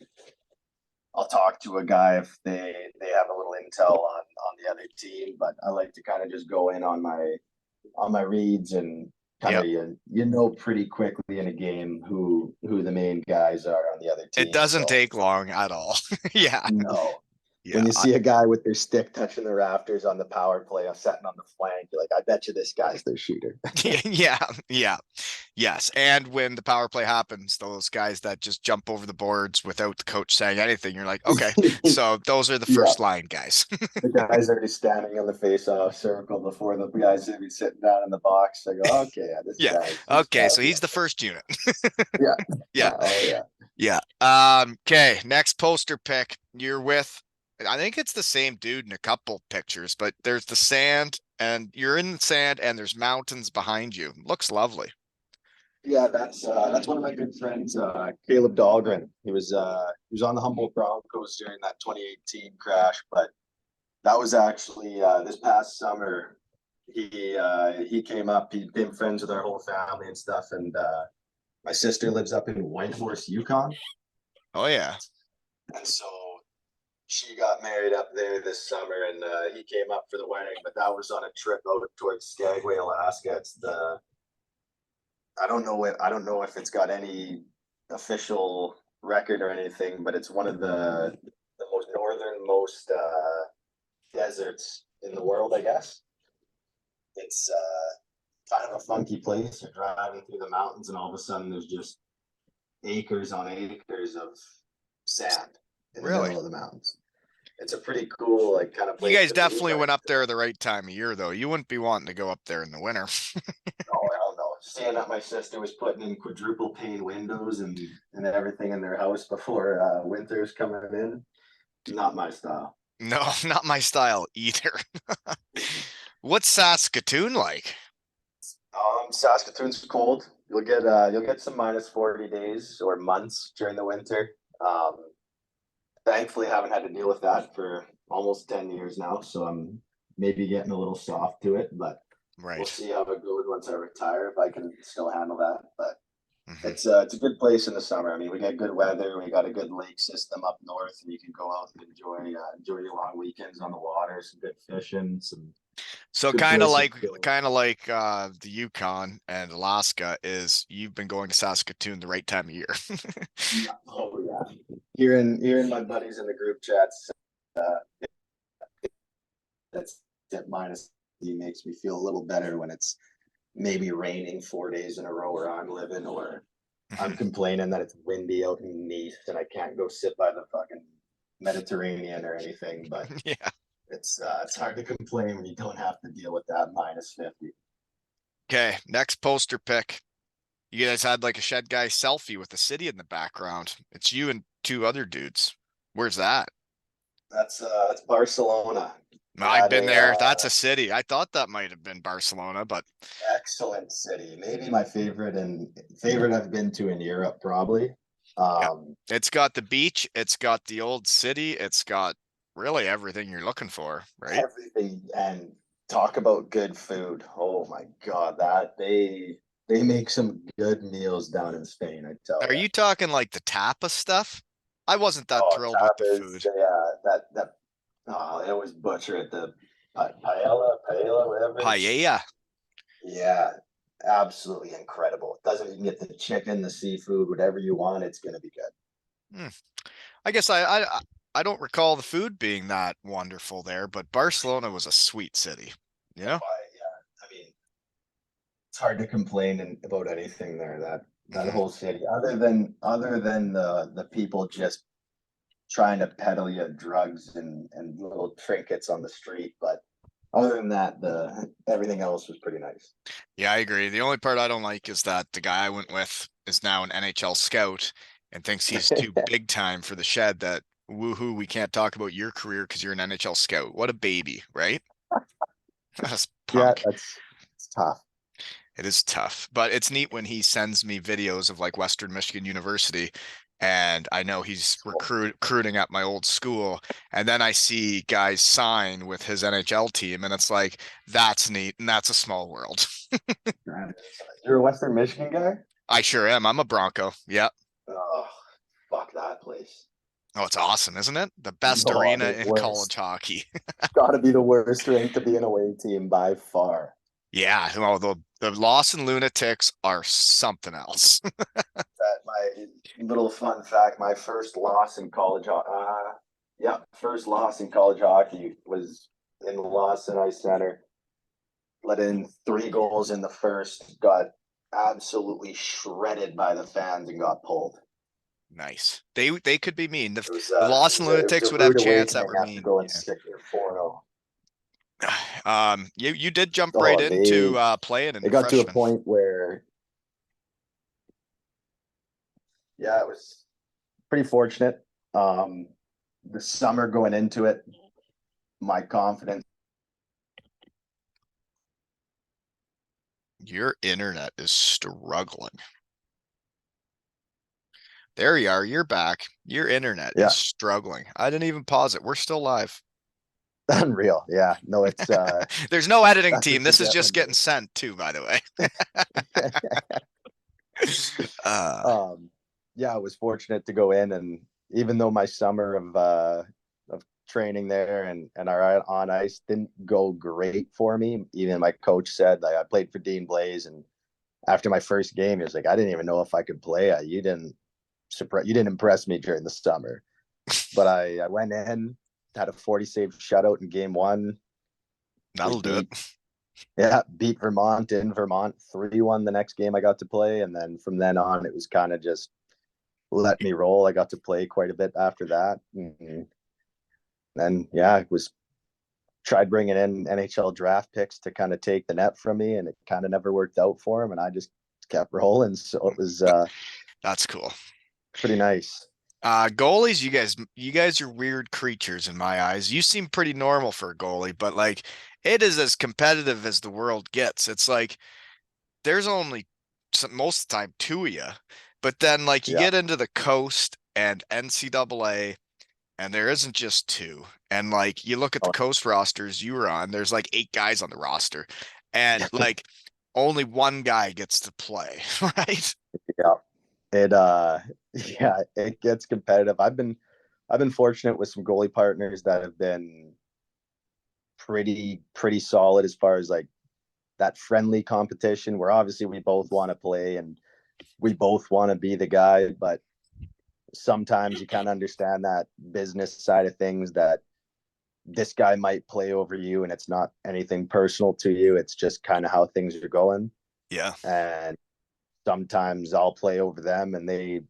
I'll talk to a guy if they have a little intel on the other team, but I like to kind of just go in on my reads and kind Yep. of you know pretty quickly in a game who the main guys are on the other It team. doesn't So take long at all. Yeah. no, when Yeah. you see a guy with their stick touching the rafters on the power play, I'm setting on the flank. You're like, I bet you this guy's their shooter. Yeah. Yeah. Yes. And when the power play happens, those guys that just jump over the boards without the coach saying anything, you're like, okay, so those are the Yeah, first line guys. the guy's already standing on the face-off circle before the guys are be sitting down in the box. I go, okay, yeah, Yeah. this guy Okay. will So be he's up the there. first unit. Yeah, Yeah. oh yeah, Yeah. Okay. Next poster pick. You're with, I think it's the same dude in a couple pictures, but there's the sand and you're in the sand and there's mountains behind you. Looks lovely. yeah. That's one of my good friends, Caleb Dahlgren. He was on the Humboldt Broncos during that 2018 crash, but that was actually this past summer. He came up. He became friends with our whole family and stuff, and my sister lives up in Whitehorse, Yukon, Oh yeah. and so she got married up there this summer, and he came up for the wedding. But that was on a trip out towards Skagway, Alaska. It's the I don't know if it's got any official record or anything, but it's one of the most northernmost deserts in the world, I guess. It's kind of a funky place. You're driving through the mountains, and all of a sudden, there's just acres on acres of sand in the Really? middle of the mountains. It's a pretty cool, like, kind of You place guys to be, definitely but went it's up there the right time of year, though. You wouldn't be wanting to go up there in the winter. oh hell no. Seeing that my sister was putting in quadruple pane windows and everything in their house before winter's coming in, not my style. No, not my style either. What's Saskatoon like? Saskatoon's cold. You'll get some -40 days or months during the winter. Thankfully, haven't had to deal with that for almost 10 years now, so I'm maybe getting a little soft to it, but we'll Right. see how it goes once I retire if I can still handle that. But Hmm. it's a good place in the summer. I mean, we get good weather. We got a good lake system up north, and you can go out and enjoy your long weekends on the water. Some good fishing, some So good places to go. kind of like the Yukon and Alaska is you've been going to Saskatoon the right time of year. Yeah. Oh yeah. Hearing my buddies in the group chats, uh, that's at minus. It makes me feel a little better when it's maybe raining 4 days in a row where I'm living, or I'm Mhm. complaining that it's windy out in Nice and I can't go sit by the fucking Mediterranean or anything. But Yeah. it's hard to complain when you don't have to deal with that -50. Okay, next poster pick. You guys had like a shed guy selfie with the city in the background. It's you and two other dudes. Where's that? That's Barcelona. I've Had been a there. That's a city. I thought that might have been Barcelona, but excellent city. Maybe my favorite and favorite I've been to in Europe, probably. yeah. Um, It's got the beach, it's got the old city, it's got really everything you're looking for, right? Everything and Talk about good food. Oh my God, that they make some good meals down in Spain, I tell Are you. you talking like the tapa stuff? I wasn't that Oh, thrilled with the tapas, food. yeah, that oh, they always butcher it. The paella, whatever. Paella. Yeah, absolutely incredible. Doesn't even get the chicken, the seafood, whatever you want, it's gonna be good. Hmm. I guess I don't recall the food being that wonderful there, but Barcelona was a sweet city. You know? Yeah, I mean, it's hard to complain about anything there. That Hmm. whole city, other than the people just trying to peddle you drugs and little trinkets on the street. But other than that, the everything else was pretty nice. Yeah, I agree. The only part I don't like is that the guy I went with is now an NHL scout and thinks he's too big time for the shed that woohoo, we can't talk about your career because you're an NHL scout. What a baby, right? That's Yeah, punk. it's tough. It is tough, but it's neat when he sends me videos of like Western Michigan University and I know he's recruiting at my old school. And then I see guys sign with his NHL team, and it's like, that's neat. And that's a small world. You're a Western Michigan guy? I sure am. I'm a Bronco. Yeah. Oh, fuck that place. Oh, it's awesome, isn't it? The best Oh, arena the in college worst. hockey. Got to be the worst rink to be an away team by far. Yeah. Well, the Lawson Lunatics are something else. That my little fun fact, my first loss in college, yeah, first loss in college hockey was in the Lawson Ice Center. Let in 3 goals in the first, got absolutely shredded by the fans and got pulled. Nice. They could be mean. It was The uh, it Lawson was a, it was Lunatics a would have rude chants that awakening were after mean. going Yeah. 4-0. You did jump right Oh, into playing in it your got to a freshman. point where, yeah, it was pretty fortunate. Um, the summer going into it, my confidence. Your internet is struggling. There you are. You're back. Your internet is Yeah, struggling. I didn't even pause it. We're still live. unreal. Yeah, no, it's There's no editing that's team. what you This is get just when getting sent too, by the way. you. Uh, um, yeah, I was fortunate to go in, and even though my summer of training there and our on ice didn't go great for me, even my coach said like I played for Dean Blaze, and after my first game, he was like, I didn't even know if I could play. You didn't impress me during the summer, but I went in, had a 40 save shutout in game one. We that'll do it. beat Vermont in Vermont 3-1 the next game I got to play, and then from then on it was kind of just let me roll. I got to play quite a bit after that. And then, yeah, it was tried bringing in NHL draft picks to kind of take the net from me, and it kind of never worked out for him. And I just kept rolling. So it was That's cool. pretty nice. Goalies, you guys are weird creatures in my eyes. You seem pretty normal for a goalie, but like it is as competitive as the world gets. It's like there's only most of the time two of you, but then like you Yeah. get into the coast and NCAA, and there isn't just two. And like you look at the Oh, coast rosters you were on, there's like 8 guys on the roster, and like only one guy gets to play, right? yeah. It yeah, it gets competitive. I've been fortunate with some goalie partners that have been pretty solid as far as like that friendly competition where obviously we both want to play and we both want to be the guy, but sometimes you kind of understand that business side of things that this guy might play over you and it's not anything personal to you. It's just kind of how things are going. Yeah. And sometimes I'll play over them and they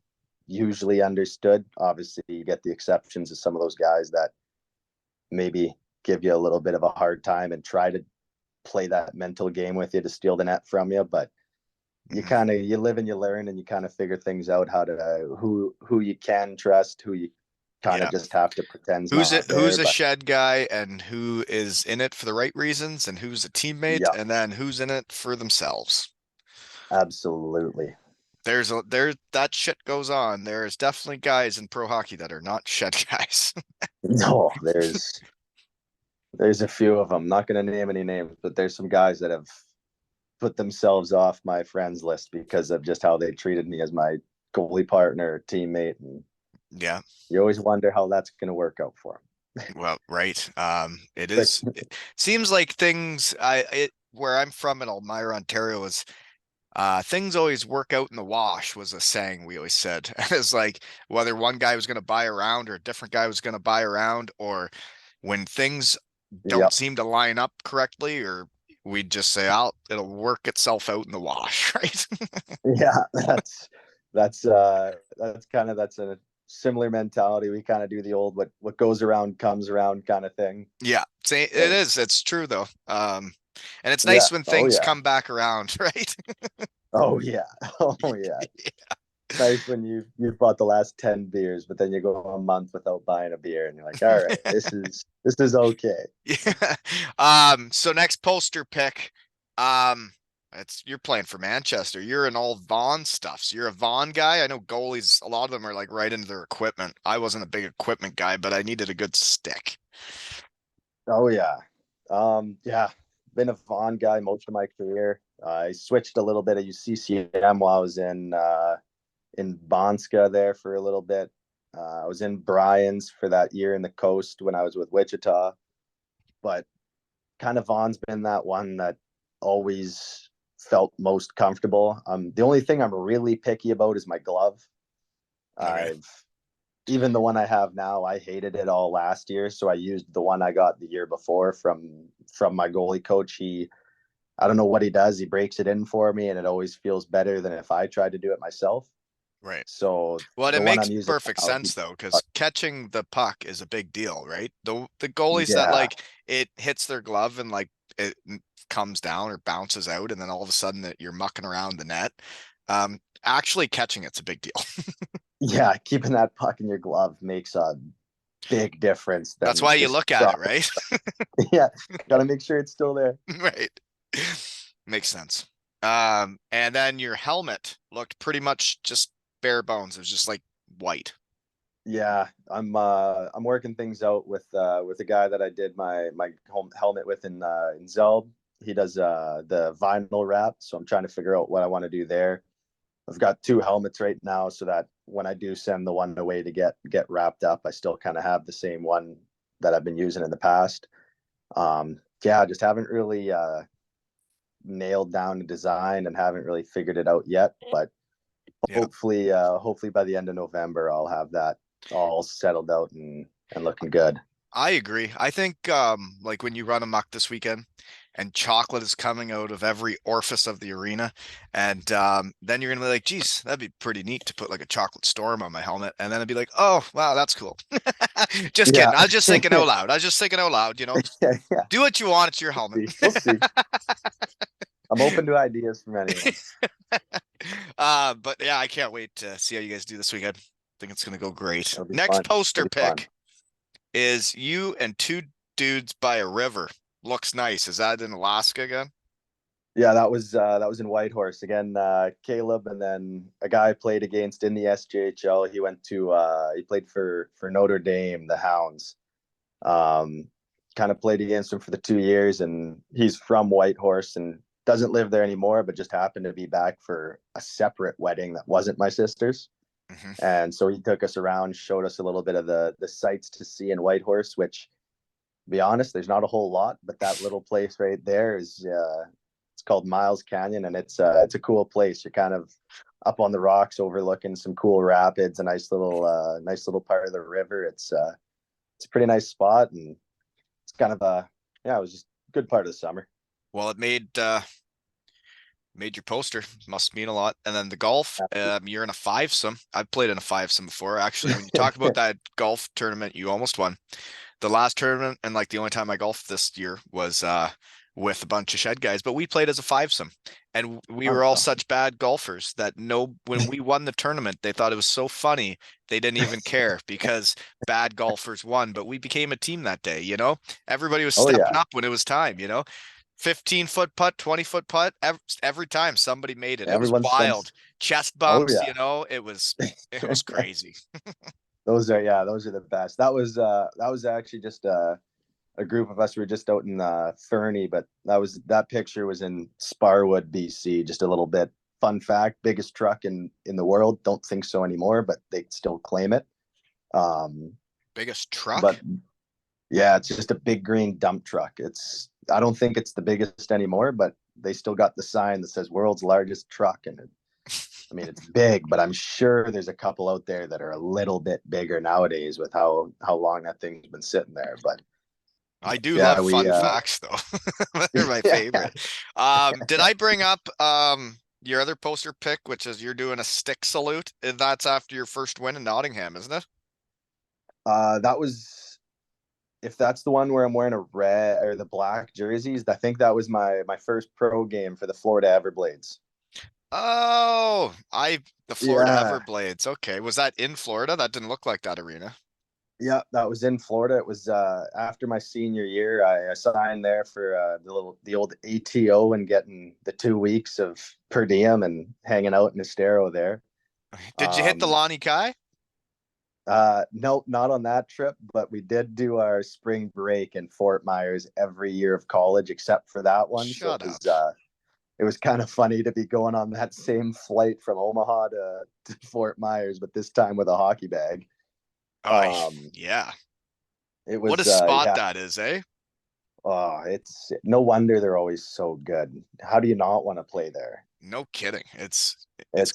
usually understood. Obviously, you get the exceptions of some of those guys that maybe give you a little bit of a hard time and try to play that mental game with you to steal the net from you. But Mhm. you live and you learn and you kind of figure things out how to who you can trust, who you kind of Yeah. just have to pretend's Who's not it? Who's there. a But shed guy and who is in it for the right reasons and who's a teammate yeah, and then who's in it for themselves. absolutely. There that shit goes on. There is definitely guys in pro hockey that are not shed guys. No, there's There's a few of them. Not going to name any names, but there's some guys that have put themselves off my friends list because of just how they treated me as my goalie partner, teammate, and Yeah. you always wonder how that's going to work out for Well, right. It them. is. It seems like things. Where I'm from in Elmira, Ontario, is things always work out in the wash was a saying we always said. It's like whether one guy was going to buy around or a different guy was going to buy around, or when things don't Yep. seem to line up correctly, or we'd just say, "Oh, it'll work itself out in the wash," right? Yeah, that's a similar mentality. We kind of do the old what goes around comes around kind of thing. Yeah, say it So is. It's true though. And it's yeah. nice when Oh things yeah. come back around, right? Oh yeah. Oh yeah. It's nice when you've bought the last 10 beers, but then you go a month without buying a beer and you're like, all right, this is okay. Yeah. So next poster pick. It's you're playing for Manchester. You're in all Vaughan stuff. So you're a Vaughan guy. I know goalies, a lot of them are like right into their equipment. I wasn't a big equipment guy, but I needed a good stick. Oh yeah. Yeah. Been a Vaughn guy most of my career. I switched a little bit of CCM while I was in Bonska there for a little bit. I was in Bryan's for that year in the coast when I was with Wichita, but kind of Vaughn's been that one that always felt most comfortable. The only thing I'm really picky about is my glove. Okay. I've even the one I have now, I hated it all last year, so I used the one I got the year before from my goalie coach. I don't know what he does. He breaks it in for me, and it always feels better than if I tried to do it myself. Right. So Well, it the one makes I'm using perfect now, sense though, because catching the puck is a big deal, right? The goalies that yeah, like it hits their glove and like it comes down or bounces out, and then all of a sudden that you're mucking around the net. Actually catching it's a big deal. yeah, keeping that puck in your glove makes a big difference That's than why you just look at it, dropping. right? Yeah, got to make sure it's still there. Right. Makes sense. And then your helmet looked pretty much just bare bones. It was just like white. Yeah, I'm working things out with the guy that I did my home helmet with in Zelb. He does the vinyl wrap, so I'm trying to figure out what I want to do there. I've got two helmets right now, so that when I do send the one away to get wrapped up, I still kind of have the same one that I've been using in the past. Yeah, I just haven't really nailed down the design and haven't really figured it out yet. But Yeah. hopefully by the end of November, I'll have that all settled out and looking good. I agree. I think like when you run amok this weekend and chocolate is coming out of every orifice of the arena, and then you're gonna be like, geez, that'd be pretty neat to put like a chocolate storm on my helmet. And then I'd be like, oh wow, that's cool. Just Yeah, kidding. I was just thinking out loud. I was just thinking out loud, you know. yeah, yeah. Do what you want, it's your We'll helmet. see. We'll see. I'm open to ideas from anyone. But yeah, I can't wait to see how you guys do this weekend. I think it's gonna go great. It'll be Next fun. poster It'll be fun. pick is you and two dudes by a river. Looks nice. Is that in Alaska again? Yeah, that was in Whitehorse again. Caleb, and then a guy I played against in the SJHL. He played for Notre Dame, the Hounds. Um, Kind of played against him for the 2 years, and he's from Whitehorse and doesn't live there anymore, but just happened to be back for a separate wedding that wasn't my sister's. Hmm. And so he took us around, showed us a little bit of the sights to see in Whitehorse, which, to be honest, there's not a whole lot, but that little place right there is it's called Miles Canyon, and it's a cool place. You're kind of up on the rocks, overlooking some cool rapids, a nice little part of the river. It's a pretty nice spot, and it's kind of a yeah, it was just a good part of the summer. Well, it made your poster. Must mean a lot. And then the golf, you're in a fivesome. I've played in a fivesome before. Actually, when you talk about that golf tournament, you almost won. The last tournament and like the only time I golfed this year was with a bunch of shed guys, but we played as a fivesome and we were all such bad golfers that no when we won the tournament, they thought it was so funny they didn't even care because bad golfers won, but we became a team that day, you know? Everybody was Oh stepping yeah, up when it was time, you know? 15-foot putt, 20-foot putt, every time somebody made it. It was everyone's done. wild. Chest Oh bumps, yeah, you know, it was crazy. those are the best. That was actually just a a group of us. We were just out in Fernie, but that picture was in Sparwood, BC. Just a little bit fun fact: biggest truck in the world. Don't think so anymore, but they still claim it. Um, Biggest but truck? yeah, it's just a big green dump truck. I don't think it's the biggest anymore, but they still got the sign that says world's largest truck. And I mean, it's big, but I'm sure there's a couple out there that are a little bit bigger nowadays with how long that thing's been sitting there. But I do yeah, love we fun facts though. They're my yeah, favorite. Did I bring up your other poster pick, which is you're doing a stick salute? That's after your first win in Nottingham, isn't it? that was if that's the one where I'm wearing a red or the black jerseys. I think that was my first pro game for the Florida Everblades. Oh, the Florida Yeah, Everblades. Okay. Was that in Florida? That didn't look like that arena. yeah, that was in Florida. It was after my senior year. I signed there for the old ATO and getting the 2 weeks of per diem and hanging out in Estero there. Did you hit the Um, Lonnie Kai? no, not on that trip, but we did do our spring break in Fort Myers every year of college, except for that one. So Shut up. it was kind of funny to be going on that same flight from Omaha to Fort Myers, but this time with a hockey bag. Oh, Um, yeah. it What a was spot yeah. that is, eh? Oh, it's no wonder they're always so good. How do you not want to play there? No kidding. It's Oh,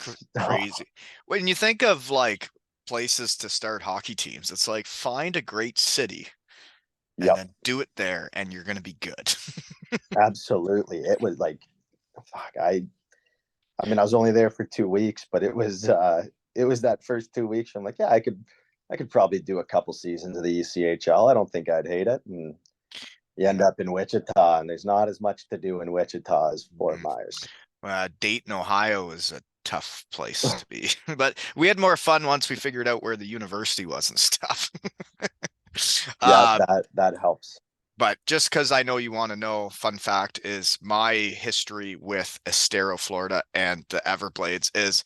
crazy. When you think of like places to start hockey teams, it's like find a great city and yep, then do it there and you're going to be good. absolutely. It was like, fuck, I mean, I was only there for 2 weeks, but it was that first 2 weeks. I'm like, yeah, I could probably do a couple seasons of the ECHL. I don't think I'd hate it. And you end up in Wichita, and there's not as much to do in Wichita as Fort Mm. Myers. Dayton, Ohio is a tough place to be, but we had more fun once we figured out where the university was and stuff. Yeah, Uh, that helps. but just because I know you want to know, fun fact is my history with Estero, Florida, and the Everblades is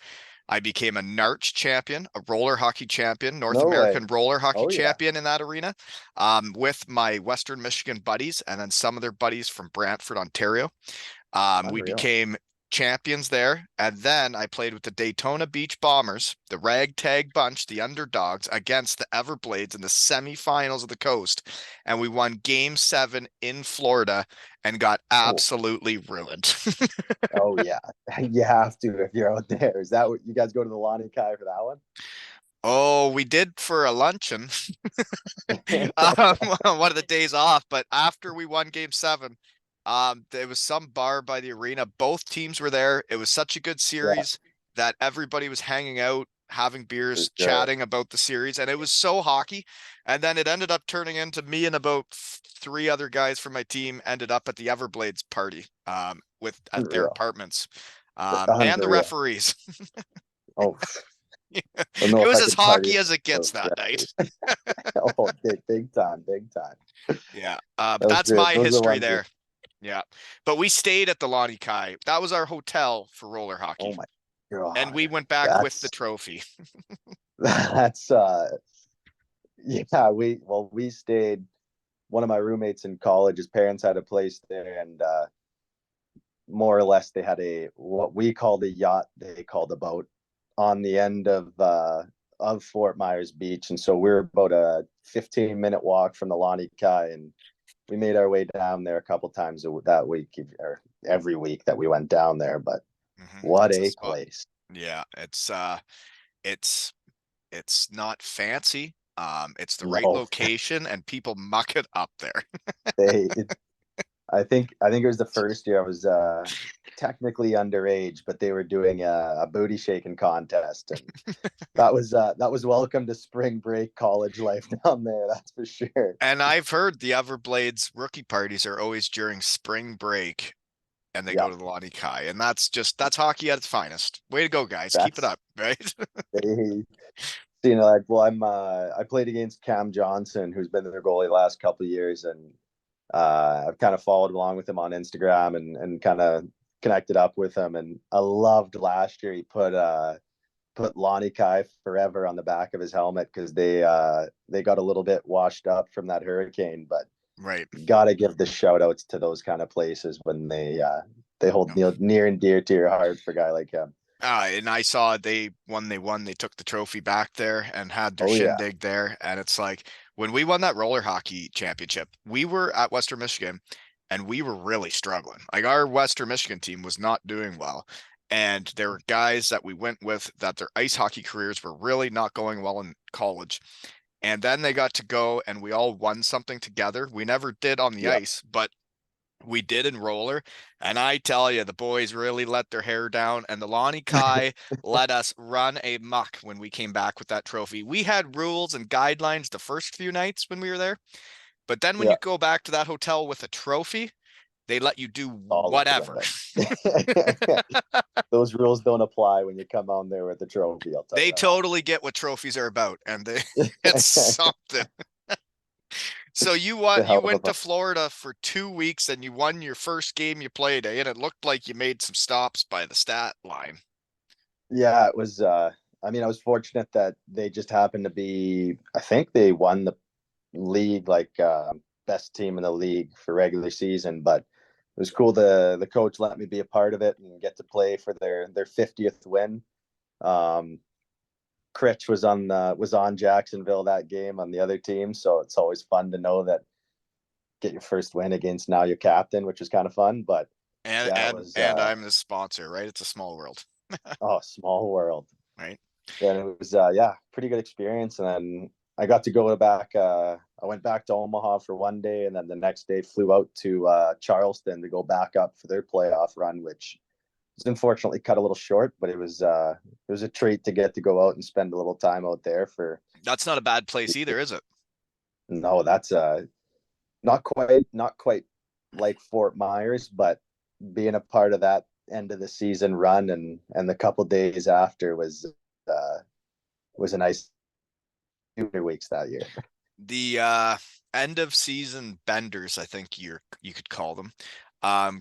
I became a NARCH champion, a roller hockey champion, North No way. American roller hockey Oh yeah, champion in that arena, with my Western Michigan buddies and then some of their buddies from Brantford, Ontario. We unreal. became champions there. And then I played with the Daytona Beach Bombers, the ragtag bunch, the underdogs, against the Everblades in the semifinals of the coast. And we won game 7 in Florida and got Oh, absolutely ruined. oh yeah. You have to if you're out there. Is that what you guys go to the Lonnie Kai for that one? Oh, we did for a luncheon, one of the days off. But after we won game 7, there was some bar by the arena. Both teams were there. It was such a good Yeah, series that everybody was hanging out, having for beers, sure. chatting about the series, and it was so hockey. And then it ended up turning into me and about 3 other guys from my team ended up at the Everblades party, with at their Unreal. apartments, and the Unreal. referees. Oh, I don't know It if was I as could party hockey with as it gets those that night. referees. Oh, big time, big time. Yeah. But That was that's great. my Those are the history ones with, there. Yeah. But we stayed at the Lonnie Kai. That was our hotel for roller oh hockey. my And God. we went back with the That's trophy. that's yeah, we stayed. One of my roommates in college, his parents had a place there, and more or less they had a what we called a yacht, they called a boat on the end of Fort Myers Beach. And so we are about a 15-minute walk from the Lonnie Kai, and we made our way down there a couple times that week, or every week that we went down there. But what It's a a spot. place. Yeah, it's it's not fancy. It's the right No, location and people muck it up there. they I think it was the first year I was technically underage, but they were doing a booty shaking contest, and that was welcome to spring break college life down there, that's for sure. And I've heard the Everblades rookie parties are always during spring break and they go Yeah, to the Lonnie Kai. And that's hockey at its finest. Way to go, guys. Keep it that's up, right? they like, well, I played against Cam Johnson, who's been their goalie the last couple of years, and I've kind of followed along with him on Instagram and kind of connected up with him. And I loved last year he put Lonnie Kai forever on the back of his helmet because they got a little bit washed up from that hurricane. But Right. Got to give the shout outs to those kind of places when they hold near and dear to your heart for a guy like him. And I saw they took the trophy back there and had their Oh yeah, shindig there. And it's like when we won that roller hockey championship, we were at Western Michigan and we were really struggling. Like our Western Michigan team was not doing well. And there were guys that we went with that their ice hockey careers were really not going well in college. And then they got to go and we all won something together. We never did on the yeah. ice, but we did in roller, and I tell you, the boys really let their hair down, and the Lonnie Kai let us run a muck when we came back with that trophy. We had rules and guidelines the first few nights when we were there, but then when Yeah, you go back to that hotel with a trophy, they let you do all out the whatever. window. Those rules don't apply when you come on there with a trophy. I'll tell you They totally get what trophies are about, and it's that. something. So The you hell of a went fun. to Florida for 2 weeks and you won your first game you played, eh? And it looked like you made some stops by the stat line. Yeah, it was. I mean, I was fortunate that they just happened to be. I think they won the league, like best team in the league for regular season. But it was cool. The coach let me be a part of it and get to play for their 50th win. Um, Critch was on Jacksonville that game on the other team, so it's always fun to know that get your first win against now your captain, which was kind of fun. But And yeah, it and was and I'm the sponsor, right? It's a small world, oh, small world. right? And it was yeah, pretty good experience. And then I got to go back. I went back to Omaha for one day, and then the next day flew out to Charleston to go back up for their playoff run, which was unfortunately cut a little short. But it was a treat to get to go out and spend a little time out there for. That's not a bad place either, is it? No, that's not quite like Fort Myers, but being a part of that end of the season run and the couple days after uh was a nice 2 weeks that year. The end of season benders, I think you could call them,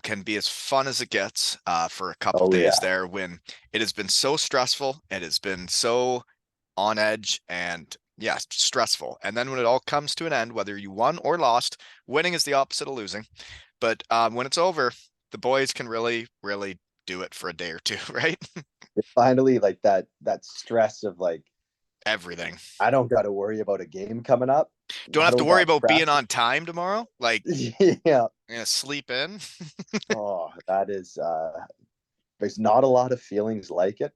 can be as fun as it gets for a couple Oh days yeah, there when it has been so stressful, it has been so on edge and yeah, stressful. And then when it all comes to an end, whether you won or lost, winning is the opposite of losing. But when it's over, the boys can really, really do it for a day or two, right? finally like that stress of like Everything. I don't got to worry about a game coming up. Don't I have to don't worry got about being practice. on time tomorrow. Like, Yeah. sleep in. Oh, that is there's not a lot of feelings like it.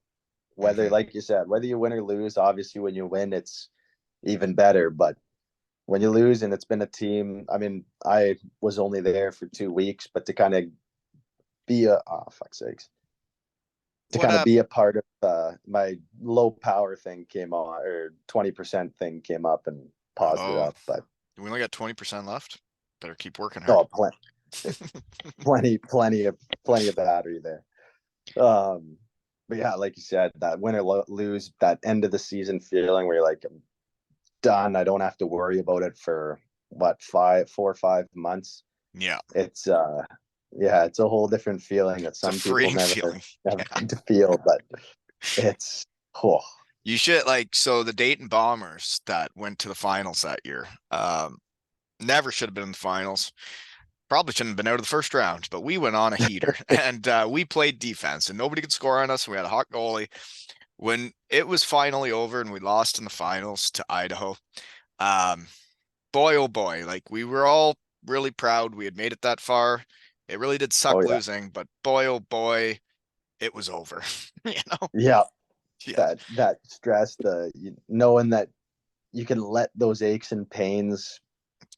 Whether, Hmm. like you said, whether you win or lose, obviously when you win, it's even better. But when you lose and it's been a team, I mean, I was only there for 2 weeks, but to kind of be a oh fuck's sakes, to What kind of up? be a part of my low power thing came on or 20% thing came up and paused it Oh, up. But we only got 20% left. Better keep working hard. oh, plenty of battery there. But yeah, like you said, that win or lose, that end of the season feeling where you're like, I'm done. I don't have to worry about it for what 4 or 5 months. Yeah, It's yeah, it's a whole different feeling that it's a some people freeing feeling. never Yeah. get to feel, but it's oh You should like so the Dayton Bombers that went to the finals that year. Never should have been in the finals. Probably shouldn't have been out of the first round, but we went on a heater and we played defense and nobody could score on us. We had a hot goalie. When it was finally over and we lost in the finals to Idaho, um, boy, oh boy, like we were all really proud we had made it that far. It really did oh suck yeah. losing, but boy, oh boy, it was over. You know? Yeah, Yeah. that stress, knowing that you can let those aches and pains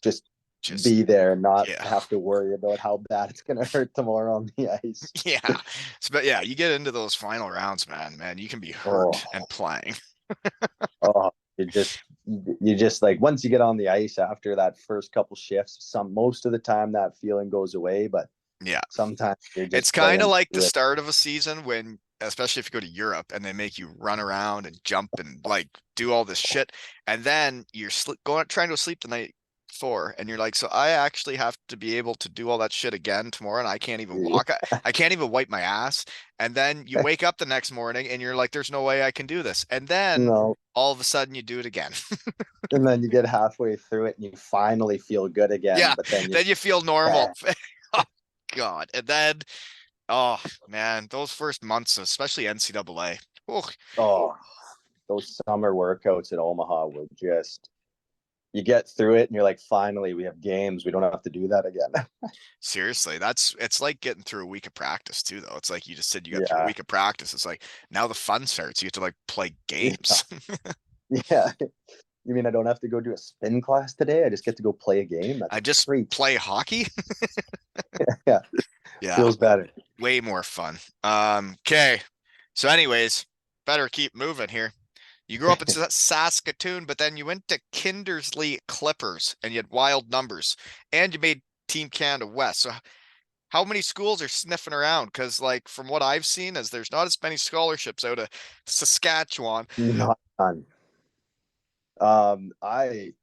just Just, be there and not yeah. have to worry about how bad it's gonna hurt tomorrow on the ice. Yeah. But yeah, you get into those final rounds, man, you can be hurt Oh, and playing. oh, you just like once you get on the ice after that first couple shifts, most of the time that feeling goes away, but Yeah. sometimes you're It's just kind of playing like the through it. start of a season when, especially if you go to Europe and they make you run around and jump and like do all this shit. And then you're going trying to sleep the night 4, and you're like, so I actually have to be able to do all that shit again tomorrow, and I can't even walk. I can't even wipe my ass. And then you wake up the next morning and you're like, there's no way I can do this. And then No. all of a sudden you do it again. And then you get halfway through it and you finally feel good again, Yeah, but then you're then you feel normal. Oh God. And then, oh man, those first months, especially NCAA. Oh, oh, those summer workouts in Omaha were just, you get through it and you're like, finally, we have games. We don't have to do that again. seriously, it's like getting through a week of practice too, though. It's like you just said you got through a Yeah. week of practice. It's like now the fun starts. You get to like play Yeah. games. Yeah. You mean I don't have to go do a spin class today? I just get to go play a game? That's I a just treat. play hockey. Yeah. Yeah, Feels better. way more fun. Okay. So, anyways, better keep moving here. You grew up in Saskatoon, but then you went to Kindersley Clippers and you had wild numbers and you made Team Canada West. So how many schools are sniffing around? Because like from what I've seen is there's not as many scholarships out of Saskatchewan. Not done. Um, I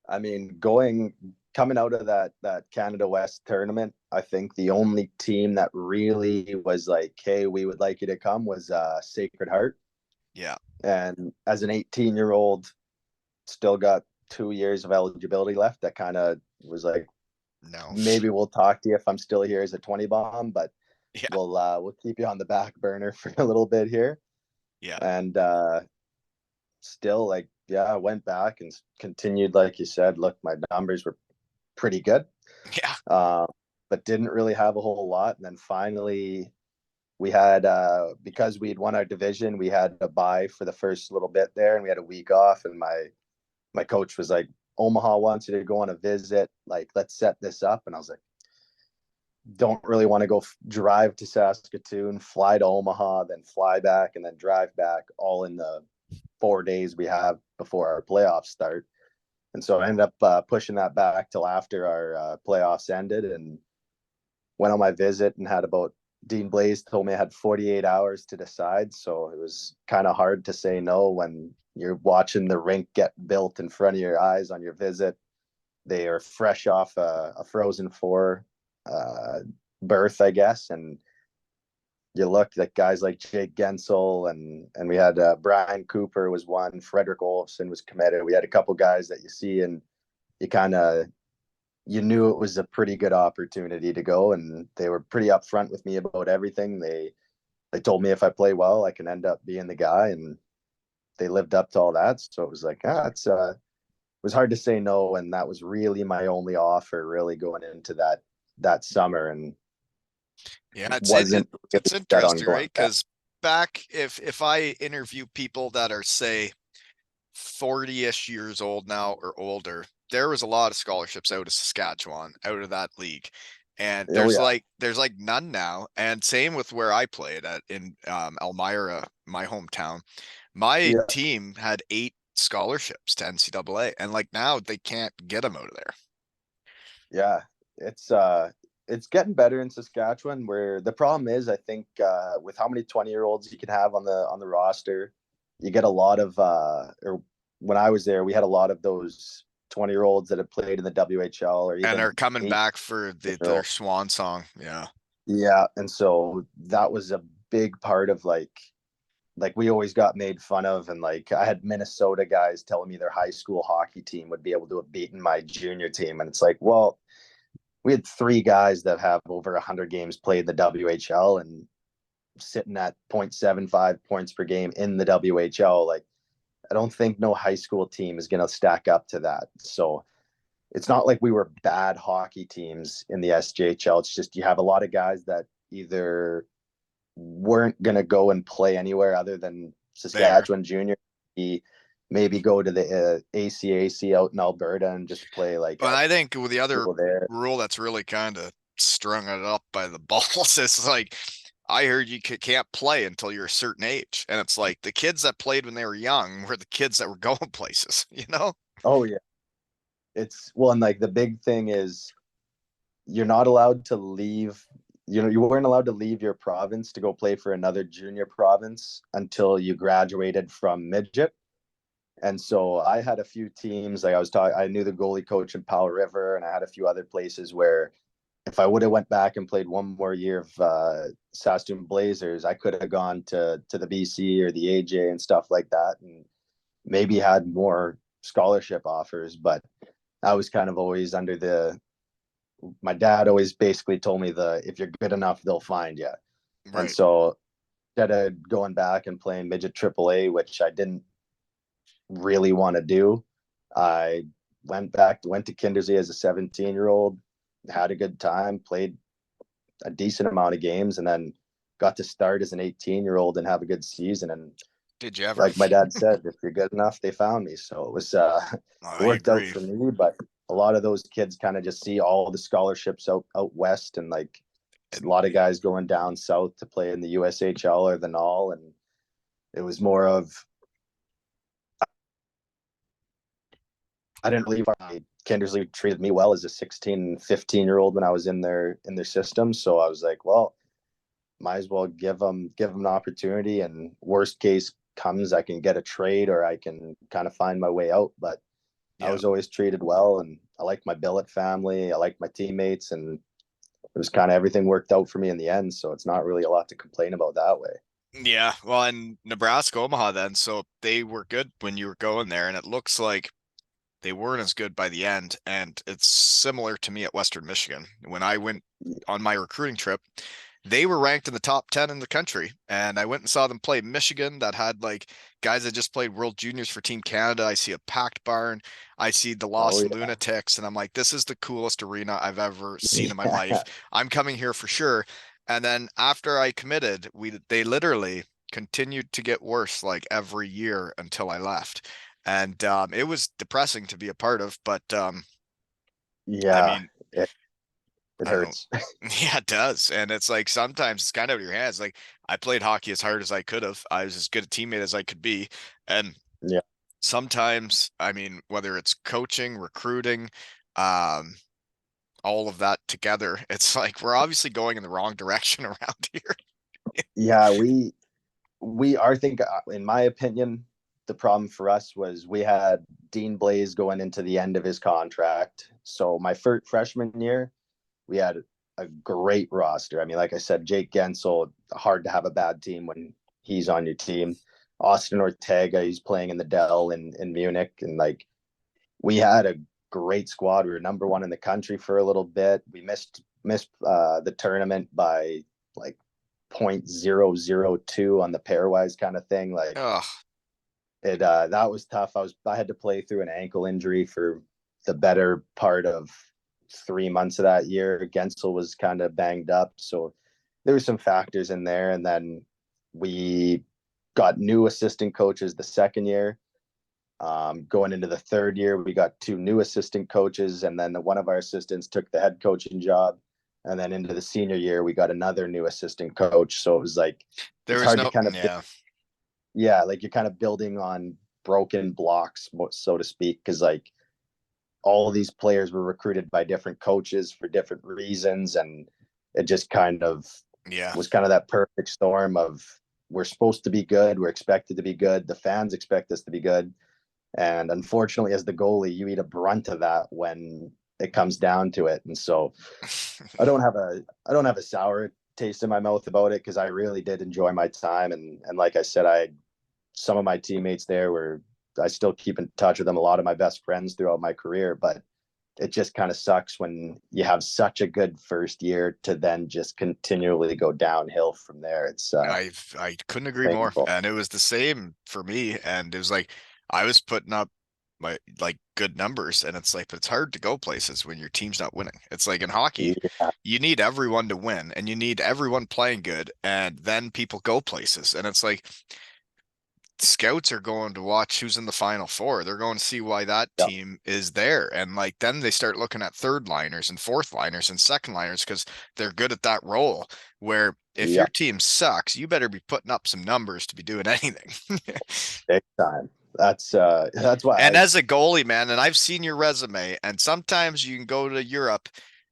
I mean, coming out of that Canada West tournament, I think the only team that really was like, "Hey, we would like you to come," was Sacred Heart. Yeah, And as an 18-year-old, still got 2 years of eligibility left. That kind of was like, no. maybe we'll talk to you if I'm still here as a 20 bomb, but Yeah, we'll keep you on the back burner for a little bit here. yeah, And still, like, yeah, I went back and continued, like you said. Look, my numbers were pretty good, yeah. uh, but didn't really have a whole lot. And then finally, we had because we'd won our division, we had a bye for the first little bit there, and we had a week off. And my coach was like, "Omaha wants you to go on a visit. Like, let's set this up." And I was like, don't really want to go drive to Saskatoon, fly to Omaha, then fly back, and then drive back all in the 4 days we have before our playoffs start. And so I ended up pushing that back till after our playoffs ended, and went on my visit and had about, Dean Blaze told me I had 48 hours to decide. So it was kind of hard to say no when you're watching the rink get built in front of your eyes on your visit. They are fresh off a Frozen Four uh, berth, I guess, and you look at guys like Jake Gensel, and we had Brian Cooper was one, Frederick Olofsson was committed. We had a couple guys that you see and you kind of, you knew it was a pretty good opportunity to go, and they were pretty upfront with me about everything. They told me if I play well, I can end up being the guy, and they lived up to all that. So it was like, it was hard to say no, and that was really my only offer, really going into that summer, and Yeah, wasn't it's really set on interesting, going right? back. Because back if I interview people that are say 40-ish years old now or older, there was a lot of scholarships out of Saskatchewan, out of that league. And Oh yeah, there's like none now. And same with where I played at in Elmira, my hometown. My yeah, team had 8 scholarships to NCAA, and like now they can't get them out of there. yeah. It's getting better in Saskatchewan. Where the problem is, I think, with how many 20-year-olds you can have on the roster, you get a lot of or when I was there, we had a lot of those 20-year-olds that had played in the WHL or And even they're coming 18 back for year their old. swan song. Yeah. Yeah, and so that was a big part of like we always got made fun of, and like I had Minnesota guys telling me their high school hockey team would be able to have beaten my junior team, and it's like, well, we had 3 guys that have over 100 games played in the WHL and sitting at 0.75 points per game in the WHL. Like, I don't think no high school team is going to stack up to that. So it's not like we were bad hockey teams in the SJHL. It's just you have a lot of guys that either weren't going to go and play anywhere other than There. Saskatchewan Junior. Maybe go to the ACAC out in Alberta and just play like But at I think with the other school there. rule that's really kind of strung it up by the balls is like I heard you can't play until you're a certain age, and it's like the kids that played when they were young were the kids that were going places, you know? Oh yeah, it's well, and like the big thing is you're not allowed to leave. You weren't allowed to leave your province to go play for another junior province until you graduated from midget. And so I had a few teams, like I was talking, I knew the goalie coach in Powell River, and I had a few other places where if I would have went back and played one more year of Saskatoon Blazers, I could have gone to the BC or the AJ and stuff like that, and maybe had more scholarship offers. But I was kind of always under the. My dad always basically told me the if you're good enough, they'll find you. And Right. so instead of going back and playing midget AAA, which I didn't really want to do, I went to Kindersley as a 17-year-old, had a good time, played a decent amount of games, and then got to start as an 18-year-old and have a good season. And Did you ever? like my dad said, if you're good enough, they found me. So it was it I worked out agree. for me. But a lot of those kids kind of just see all the scholarships out west, and like a And lot of guys going down south to play in the USHL or the NAL, and it was more of I didn't believe Kindersley treated me well as a 16, 15-year-old when I was in their system. So I was like, well, might as well give them an opportunity. And worst case comes, I can get a trade or I can kind of find my way out. But I yeah. was always treated well, and I like my billet family. I like my teammates, and it was kind of everything worked out for me in the end. So it's not really a lot to complain about that way. Yeah. Well, in Nebraska, Omaha then, so they were good when you were going there, and it looks like they weren't as good by the end. And it's similar to me at Western Michigan. When I went on my recruiting trip, they were ranked in the top 10 in the country. And I went and saw them play Michigan that had like guys that just played World Juniors for Team Canada. I see a packed barn. I see the Oh Lost yeah, Lunatics. And I'm like, this is the coolest arena I've ever seen in my life. yeah, I'm coming here for sure. And then after I committed, they literally continued to get worse like every year until I left. And it was depressing to be a part of, but I yeah. mean, It I don't know. hurts. Yeah, it does. And it's like sometimes it's kind of out of your hands. Like I played hockey as hard as I could have. I was as good a teammate as I could be. And Yeah, sometimes, I mean, whether it's coaching, recruiting, um, all of that together, it's like we're obviously going in the wrong direction around here. yeah. We are think in my opinion, the problem for us was we had Dean Blaze going into the end of his contract. So my first freshman year, we had a great roster. I mean, like I said, Jake Gensel, hard to have a bad team when he's on your team. Austin Ortega, he's playing in the Dell in Munich. And like we had a great squad. We were number one in the country for a little bit. We missed the tournament by like 0.002 on the pairwise kind of thing. Like Ugh, it that was tough. I had to play through an ankle injury for the better part of 3 months of that year. Gensel was kind of banged up, so there were some factors in there. And then we got new assistant coaches the second year. Going into the third year, we got two new assistant coaches, and then one of our assistants took the head coaching job. And then into the senior year, we got another new assistant coach. So it was like there it's was hard to no, kind of yeah, yeah, like you're kind of building on broken blocks, so to speak, because like all of these players were recruited by different coaches for different reasons, and it just kind of yeah. was kind of that perfect storm of we're supposed to be good, we're expected to be good, the fans expect us to be good, and unfortunately, as the goalie, you eat a brunt of that when it comes down to it. And so I don't have a sour taste in my mouth about it because I really did enjoy my time, and like I said, I some of my teammates there were I still keep in touch with them. A lot of my best friends throughout my career, but it just kind of sucks when you have such a good first year to then just continually go downhill from there. It's I couldn't agree more. painful. And it was the same for me. And it was like I was putting up my like good numbers and it's like, but it's hard to go places when your team's not winning. It's like in hockey, Yeah, you need everyone to win and you need everyone playing good and then people go places. And it's like scouts are going to watch who's in the final four. They're going to see why that yeah, team is there. And like then they start looking at third liners and fourth liners and second liners because they're good at that role. Where if yeah, your team sucks, you better be putting up some numbers to be doing anything. big time. That's why And as a goalie, man, and I've seen your resume, and sometimes you can go to Europe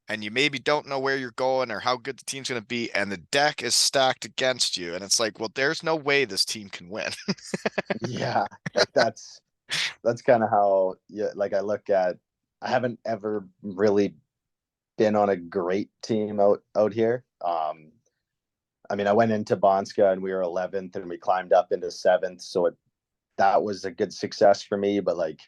and you maybe don't know where you're going or how good the team's going to be, and the deck is stacked against you. And it's like, well, there's no way this team can win. yeah, like that's kind of how, yeah, like I haven't ever really been on a great team out here. I mean, I went into Bonska and we were 11th and we climbed up into 7th, so that was a good success for me. But like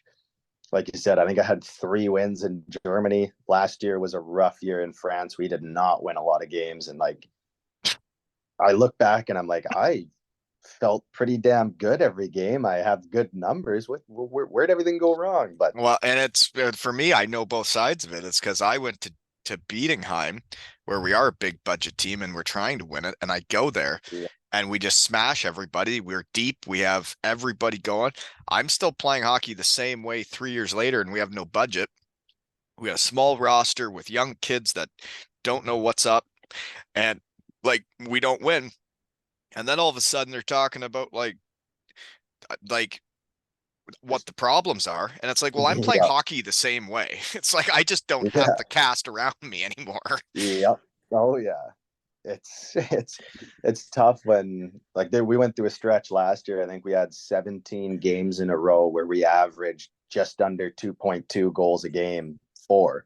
you said, I think I had 3 wins in Germany. Last year was a rough year in France. We did not win a lot of games, and like I look back and I'm like, I felt pretty damn good every game. I have good numbers. Where'd everything go wrong? But Well, and it's for me, I know both sides of it. It's because I went to Bietigheim, where we are a big budget team and we're trying to win it, and I go there yeah, and we just smash everybody. We're deep. We have everybody going. I'm still playing hockey the same way 3 years later, and we have no budget. We got a small roster with young kids that don't know what's up, and like we don't win. And then all of a sudden they're talking about like what the problems are. And it's like, well, I'm playing yeah, hockey the same way. It's like I just don't have yeah, the cast around me anymore. yeah. Oh yeah. It's tough when like we went through a stretch last year. I think we had 17 games in a row where we averaged just under 2.2 goals a game for.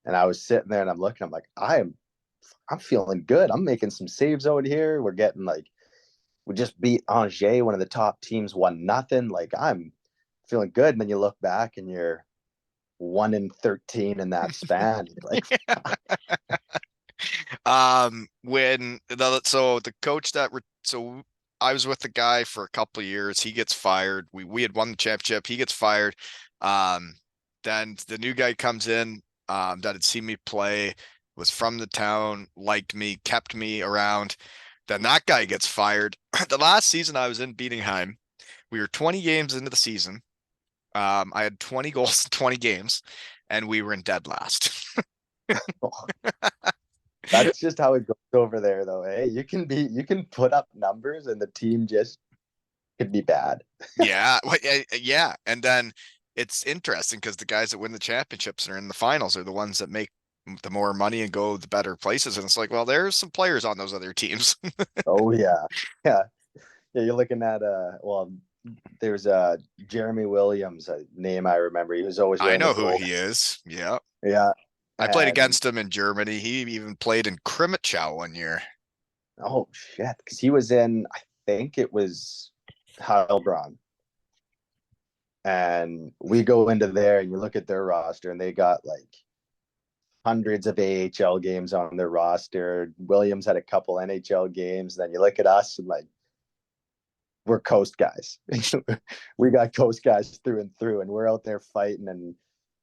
And I was sitting there and I'm looking, I'm like, I'm feeling good. I'm making some saves out here. We're getting like we just beat Angers, one of the top teams, 1-0. Like I'm feeling good. And then you look back and you're 1-13 in that span. You're like, When the coach so I was with the guy for a couple of years. He gets fired. We had won the championship. He gets fired. Um, then the new guy comes in, that had seen me play, was from the town, liked me, kept me around. Then that guy gets fired. The last season I was in Bietigheim, we were 20 games into the season. I had 20 goals in 20 games, and we were in dead last. oh, that's just how it goes over there, though. Hey, you can put up numbers, and the team just could be bad. Yeah, yeah. And then it's interesting because the guys that win the championships and are in the finals are the ones that make the more money and go the better places. And it's like, well, there's some players on those other teams. Oh yeah, yeah, yeah. You're looking at well, there's Jeremy Williams, a name I remember. He was always I wearing the know who gold. he is. Yeah. Yeah, I played and against him in Germany. He even played in Krimitschau one year. oh shit, because he was in, I think it was Heilbronn, and we go into there and you look at their roster and they got like hundreds of AHL games on their roster. Williams had a couple NHL games. Then you look at us and like we're coast guys. We got coast guys through and through, and we're out there fighting. And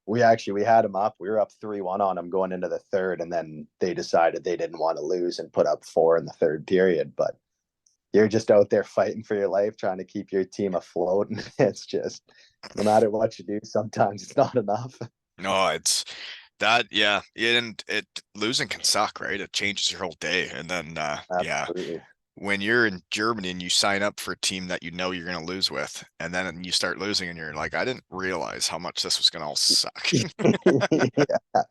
we had them up. We were up 3-1 on them going into the third, and then they decided they didn't want to lose and put up 4 in the third period. But you're just out there fighting for your life, trying to keep your team afloat, and it's just no matter what you do, sometimes it's not enough. No, it's that, yeah. And it losing can suck, right? It changes your whole day. And then yeah, Absolutely. when you're in Germany and you sign up for a team that you know you're going to lose with, and then you start losing, and you're like, I didn't realize how much this was going to all suck. Yeah.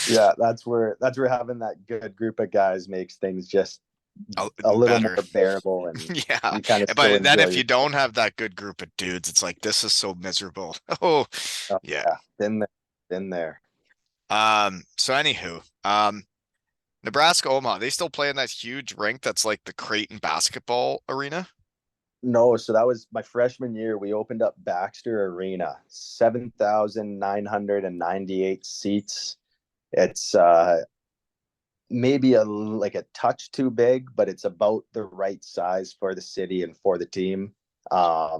Yeah, that's where having that good group of guys makes things just a little Better. more bearable, and Yeah. you kind of still But then enjoy if you your don't have that good group of dudes, it's like, this is so miserable. Oh, oh, yeah. yeah, been there. So anywho, Nebraska Omaha, they still play in that huge rink that's like the Creighton basketball arena. No, so that was my freshman year. We opened up Baxter Arena, 7,998 seats. It's maybe like a touch too big, but it's about the right size for the city and for the team.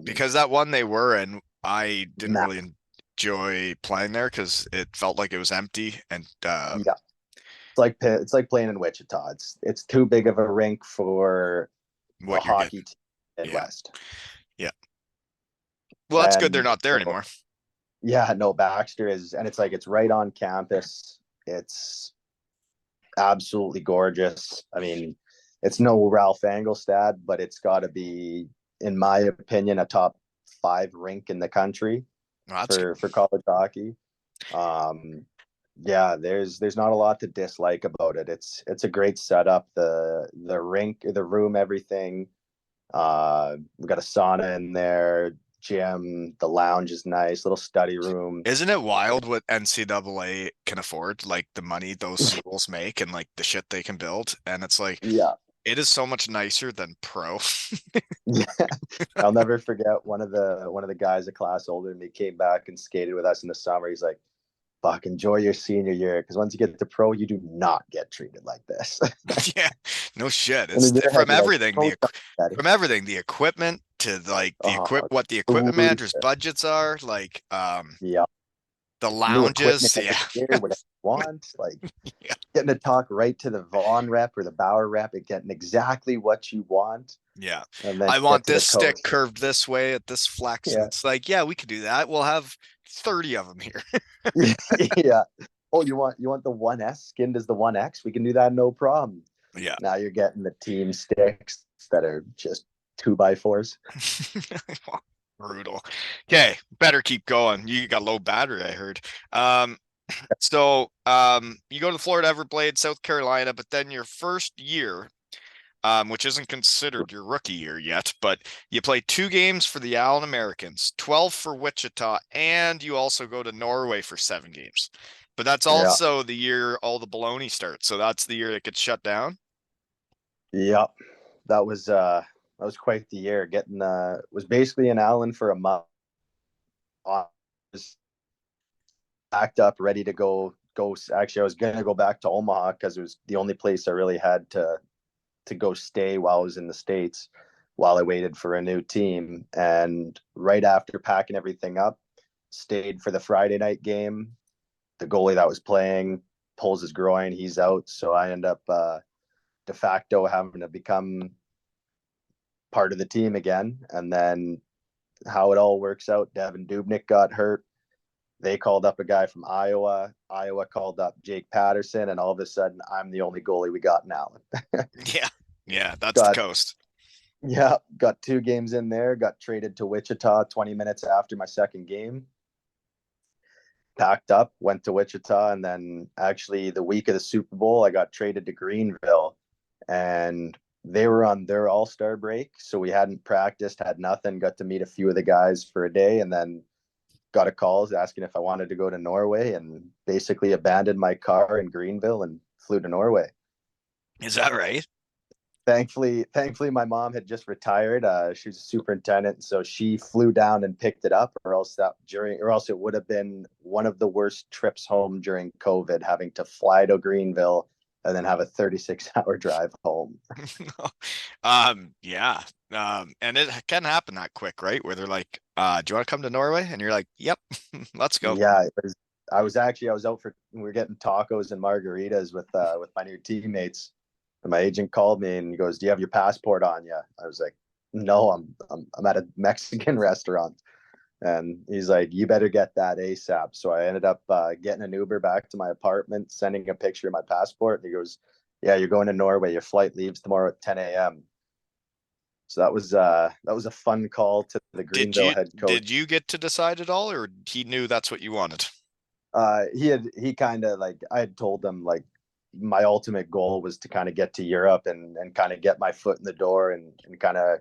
Because that one they were in, I didn't Nah, really enjoy playing there because it felt like it was empty and yeah, it's like playing in Wichita. It's too big of a rink for a what you're getting. hockey team in Yeah. Midwest. Yeah. Well, that's good they're And not there so, anymore. yeah, no, Baxter is, and it's like it's right on campus. It's absolutely gorgeous. I mean, it's no Ralph Engelstad, but it's got to be, in my opinion, a top 5 rink in the country Well, that's good. for college hockey. Um, yeah, there's not a lot to dislike about it. It's a great setup. The rink, the room, everything. We got a sauna in there. gym. The lounge is nice, little study room. Isn't it wild what NCAA can afford? Like the money those schools make and like the shit they can build. And it's like, Yeah. it is so much nicer than pro. Yeah. I'll never forget one of the guys a class older than me came back and skated with us in the summer. He's like, fuck, enjoy your senior year because once you get to pro, you do not get treated like this. Yeah, no shit. And It's in your head, from you're like, everything, pro daddy. from everything, the equipment to like Oh, what the equipment food, managers' budgets are, like yeah, the new equipment lounges. every Yeah. year, whatever you want. Like Yeah. getting to talk right to the Vaughn rep or the Bauer rep and getting exactly what you want. Yeah. And then I get want to the this stick coach. curved this way at this flex. And Yeah. it's like, yeah, we could do that. We'll have 30 of them here. Yeah. Oh, you want the 1S skinned as the 1X? We can do that, no problem. Yeah. Now you're getting the team sticks that are just 2x4s. Brutal. Okay, better keep going. You got low battery, I heard. Um, you go to Florida Everblade, South Carolina, but then your first year, which isn't considered your rookie year yet, but you play 2 games for the Allen Americans, 12 for Wichita, and you also go to Norway for 7 games. But that's Yeah. also the year all the baloney starts. So that's the year it gets shut down. Yep. That was quite the year. Getting was basically in Allen for a month. I was packed up, ready to go. Actually, I was gonna go back to Omaha because it was the only place I really had to go stay while I was in the States while I waited for a new team. And right after packing everything up, stayed for the Friday night game. The goalie that was playing pulls his groin, he's out. So I end up de facto having to become part of the team again. And then how it all works out, Devin Dubnik got hurt. They called up a guy from Iowa. Iowa called up Jake Patterson, and all of a sudden, I'm the only goalie we got in Allen. Yeah. Yeah, that's the got coast. Yeah, got 2 games in there. Got traded to Wichita 20 minutes after my second game. Packed up, went to Wichita, and then actually the week of the Super Bowl, I got traded to Greenville, and they were on their All-Star break, so we hadn't practiced, had nothing. Got to meet a few of the guys for a day, and then got a call asking if I wanted to go to Norway, and basically abandoned my car in Greenville and flew to Norway. Is that right? Thankfully, my mom had just retired. She was a superintendent, so she flew down and picked it up, or else it would have been one of the worst trips home during COVID, having to fly to Greenville and then have a 36-hour drive home. Yeah. And it can happen that quick, right? Where they're like, do you want to come to Norway? And you're like, yep, let's go. Yeah, it was. I was out for we were getting tacos and margaritas with my new teammates, and my agent called me and he goes, "Do you have your passport on you?" I was like, "No, I'm at a Mexican restaurant." And he's like, "You better get that ASAP." So I ended up getting an Uber back to my apartment, sending a picture of my passport. And he goes, "Yeah, you're going to Norway. Your flight leaves tomorrow at 10 a.m." So that was a fun call to the Did Greenville you head coach. did you get to decide it all, or he knew that's what you wanted? He kind of like I had told him like my ultimate goal was to kind of get to Europe and kind of get my foot in the door and kind of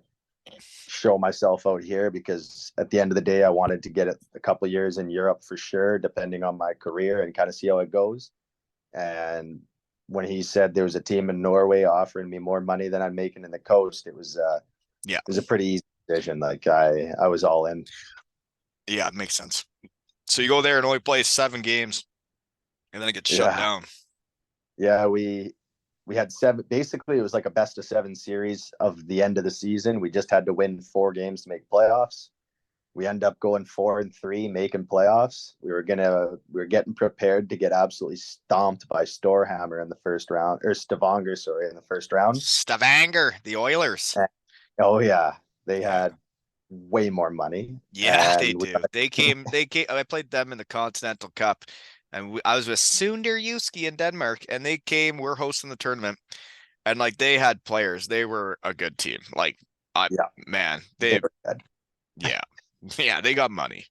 show myself out here because at the end of the day I wanted to get a couple of years in Europe for sure, depending on my career and kind of see how it goes. And when he said there was a team in Norway offering me more money than I'm making in the coast, Yeah. it was a pretty easy decision. Like I was all in. Yeah, it makes sense. So you go there and only play 7 games, and then it gets shut Yeah. down. Yeah, we had seven. Basically, it was like a best of seven series of the end of the season. We just had to win 4 games to make playoffs. We end up going 4-3, making playoffs. We were getting prepared to get absolutely stomped by Storhammer in the first round, or Stavanger, sorry, in the first round. Stavanger, the Oilers. And, oh yeah, they Yeah. had way more money, Yeah, they and we do. They came. I played them in the Continental Cup, and I was with Sunder Yuski in Denmark, and they came. We're hosting the tournament, and like they had players. They were a good team. Like, I yeah, man, they were good. yeah, yeah, they got money.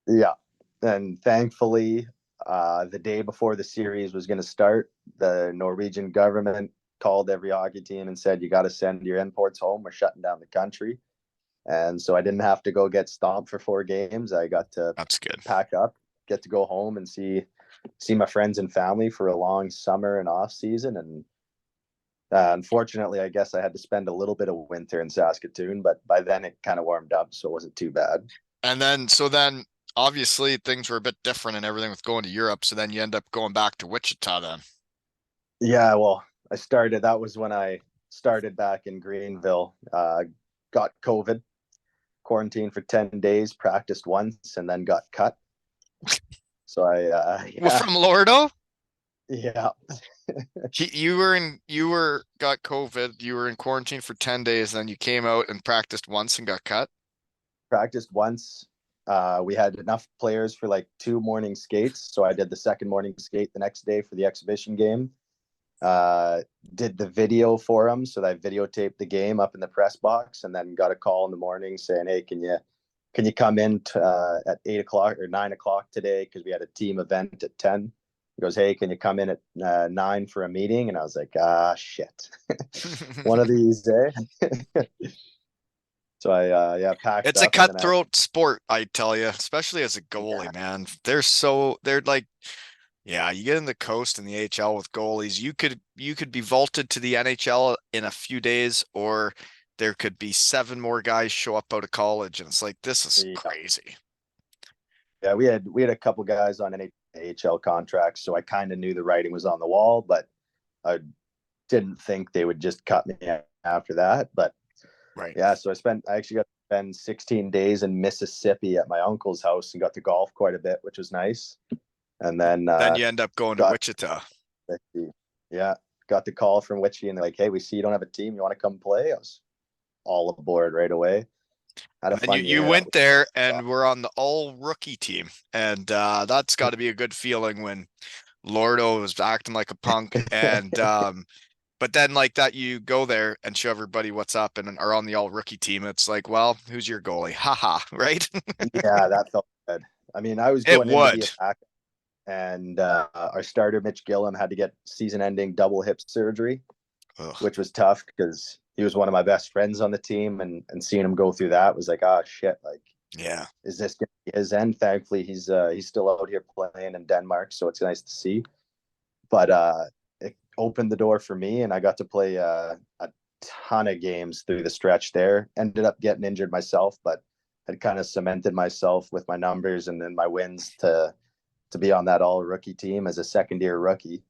Yeah, and thankfully, the day before the series was going to start, the Norwegian government called every hockey team and said, "You got to send your imports home. We're shutting down the country." And so I didn't have to go get stomped for 4 games. I got to That's good. pack up, get to go home and see my friends and family for a long summer and off season. And unfortunately, I guess I had to spend a little bit of winter in Saskatoon, but by then it kind of warmed up, so it wasn't too bad. And then, so then obviously things were a bit different and everything with going to Europe. So then you end up going back to Wichita then. Yeah, well, that was when I started back in Greenville. Got COVID, quarantined for 10 days, practiced once, and then got cut. So Well, yeah, from Lordo? yeah, You got COVID, you were in quarantine for 10 days, then you came out and practiced once and got cut. practiced once. We had enough players for like 2 morning skates. So I did the second morning skate the next day for the exhibition game. Uh, did the video for them. So I videotaped the game up in the press box and then got a call in the morning saying, hey, can you come in at 8 o'clock or 9 o'clock today? Because we had a team event at 10. He goes, hey, can you come in at 9 for a meeting? And I was like, shit. One of these, eh? So I yeah, packed It's a up and then cutthroat sport, I tell you, especially as a yeah, goalie, man. They're like, yeah, you get in the coast in the AHL with goalies, you could be vaulted to the NHL in a few days, or there could be seven more guys show up out of college, and it's like this is yeah, crazy. yeah. We had a couple guys on NHL contracts, so I kind of knew the writing was on the wall, but I didn't think they would just cut me after that. But Right. yeah, so I actually got to spend 16 days in Mississippi at my uncle's house and got to golf quite a bit, which was nice. And then Then you end up going to got Wichita. yeah, got the call from Witchy and they're like, hey, we see you don't have a team. You want to come play? I was all aboard right away. Had a And then you fun you year. That went was there fun. and were on the all rookie team. And that's got to be a good feeling when Lordo was acting like a punk. And but then like that you go there and show everybody what's up and are on the all rookie team. It's like, well, who's your goalie? Haha, right? Yeah, that felt good. I mean, I was It going in to be would. a back, and our starter Mitch Gillum had to get season-ending double hip surgery, Ugh. which was tough because he was one of my best friends on the team, and seeing him go through that was like, oh shit, like Yeah. is this gonna be his end? Thankfully, he's still out here playing in Denmark, so it's nice to see. But it opened the door for me, and I got to play a ton of games through the stretch there. Ended up getting injured myself, but had kind of cemented myself with my numbers and then my wins to be on that all rookie team as a second year rookie,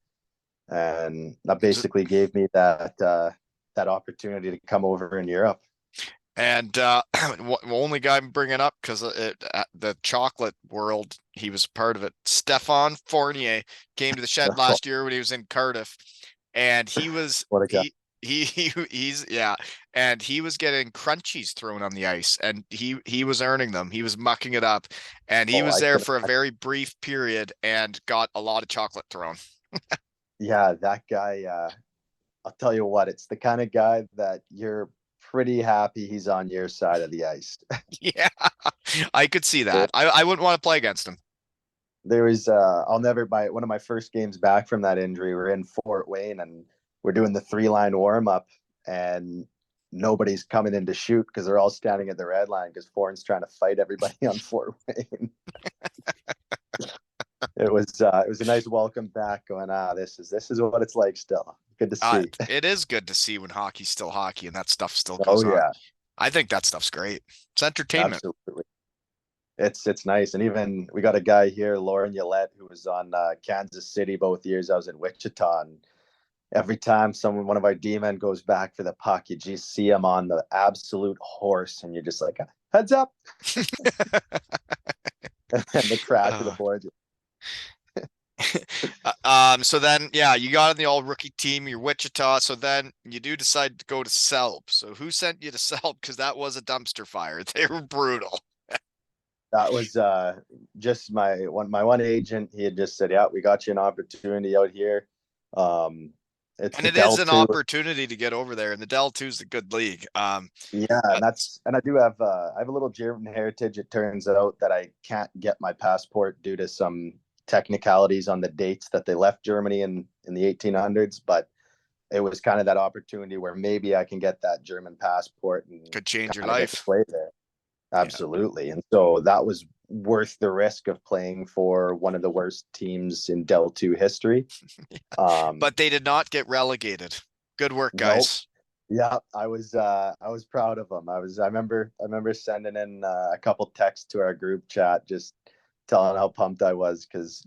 and that basically gave me that opportunity to come over in Europe. And only guy I'm bringing up because the chocolate world, he was part of it. Stefan Fournier came to the shed last year when he was in Cardiff, and he was What a guy! he's yeah, and he was getting crunchies thrown on the ice, and he was earning them. He was mucking it up, and he Oh, was I there could. for a very brief period and got a lot of chocolate thrown. Yeah, that guy. I'll tell you what, it's the kind of guy that you're pretty happy he's on your side of the ice. Yeah, I could see there, that. I wouldn't want to play against him. there was I'll never buy one of my first games back from that injury. We're in Fort Wayne and we're doing the 3 line warm up and nobody's coming in to shoot because they're all standing at the red line because Foreign's trying to fight everybody on Fort Wayne. It was a nice welcome back going, this is what it's like still. Good to see. It is good to see when hockey's still hockey and that stuff still goes Oh on. yeah, I think that stuff's great. It's entertainment. absolutely. It's nice. And even we got a guy here, Lauren Yolette, who was on Kansas City both years I was in Wichita. And every time one of our D men goes back for the puck, you just see him on the absolute horse, and you're just like, heads up, and the crash of the Uh, boards. so then, yeah, you got on the all rookie team, you're Wichita. So then you do decide to go to Selb. So who sent you to Selb? Because that was a dumpster fire. They were brutal. That was just my one agent. He had just said, "Yeah, we got you an opportunity out here. Um, it's And the it is Dell an two. opportunity to get over there. And the Dell 2 is a good league. Yeah, and That's I do have I have a little German heritage. It turns out that I can't get my passport due to some technicalities on the dates that they left Germany in the 1800s, but it was kind of that opportunity where maybe I can get that German passport and Could change your kind of get to life. play there. Yeah. Absolutely. And so that was worth the risk of playing for one of the worst teams in Del 2 history. But they did not get relegated. Good work, Nope. guys. Yeah, I was proud of them. I remember sending in a couple texts to our group chat just telling how pumped I was because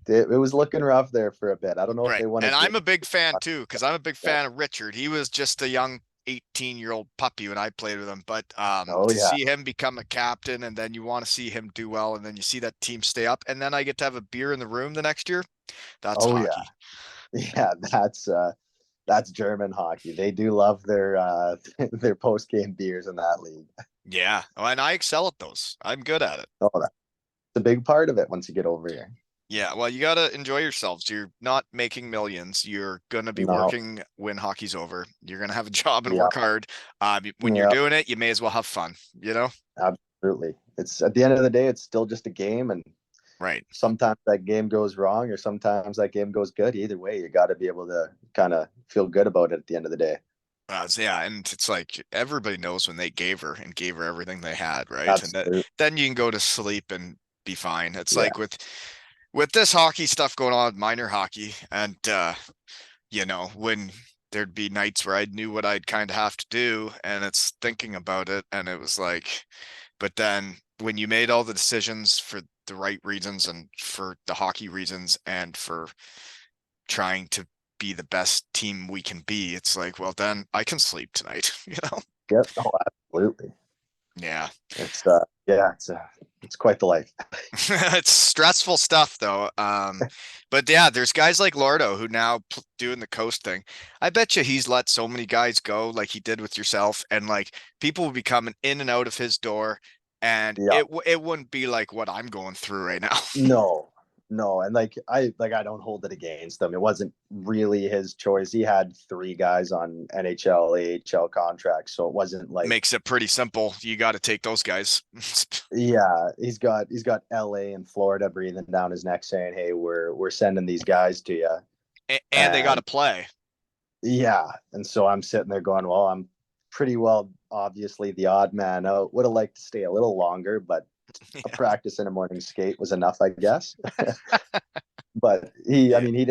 it was looking rough there for a bit. I don't know if Right. they won a And game. I'm a big fan too, because I'm a big Yeah. fan of Richard. He was just a young 18-year-old puppy when I played with him. But Oh to yeah. see him become a captain and then you want to see him do well and then you see that team stay up and then I get to have a beer in the room the next year, that's Oh yeah. hockey. Yeah, that's German hockey. They do love their their post game beers in that league. Yeah. Oh, and I excel at those. I'm good at it. Oh, that's a big part of it once you get over here. Yeah, well, you gotta enjoy yourselves. You're not making millions. You're gonna be No. working when hockey's over. You're gonna have a job and Yeah. work hard. When you're Yeah. doing it, you may as well have fun, you know? Absolutely. It's at the end of the day, it's still just a game, and Right. sometimes that game goes wrong, or sometimes that game goes good. Either way, you got to be able to kind of feel good about it at the end of the day. So yeah, and it's like everybody knows when they gave her everything they had, right? And Absolutely. then you can go to sleep and be fine. It's Yeah. like with this hockey stuff going on, minor hockey, and when there'd be nights where I knew what I'd kind of have to do, and it's thinking about it, and it was like, but then when you made all the decisions for the right reasons and for the hockey reasons and for trying to be the best team we can be, it's like, well, then I can sleep tonight, you know? Yep. Oh, absolutely. Yeah. It's yeah, it's quite the life. It's stressful stuff though. But yeah, there's guys like Lordo who now doing the coast thing. I bet you he's let so many guys go like he did with yourself, and like people will be coming in and out of his door, and Yeah. it wouldn't be like what I'm going through right now. No, no, and I don't hold it against him. It wasn't really his choice. He had three guys on NHL, AHL contracts, so it wasn't like Makes it pretty simple. You got to take those guys. yeah, he's got LA and Florida breathing down his neck saying, "Hey, we're sending these guys to you." And they got to And play. yeah, and so I'm sitting there going, "Well, I'm pretty well obviously the odd man out. Would have liked to stay a little longer, but a Yeah. practice and a morning skate was enough, I guess." But I Yeah. mean, he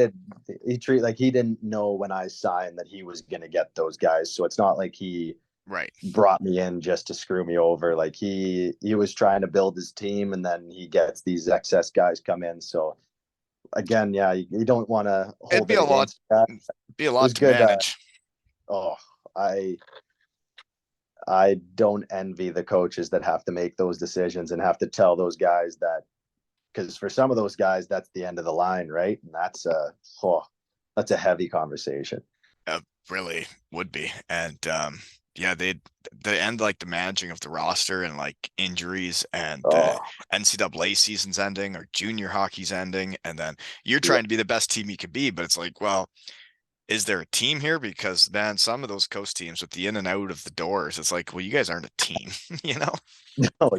didn't know when I signed that he was going to get those guys. So it's not like he Right. brought me in just to screw me over. Like he was trying to build his team, and then he gets these excess guys come in. So again, yeah, you don't want to It'd hold be it a lot, against that. be a It lot was to good. manage. Oh, I I don't envy the coaches that have to make those decisions and have to tell those guys that, because for some of those guys, that's the end of the line, right? And that's a heavy conversation. Really would be. And yeah, they end like the managing of the roster and like injuries and the Oh, NCAA season's ending or junior hockey's ending, and then you're yeah. trying to be the best team you could be, but it's like, well, is there a team here? Because man, some of those coast teams with the in and out of the doors, it's like, well, you guys aren't a team, you know? No,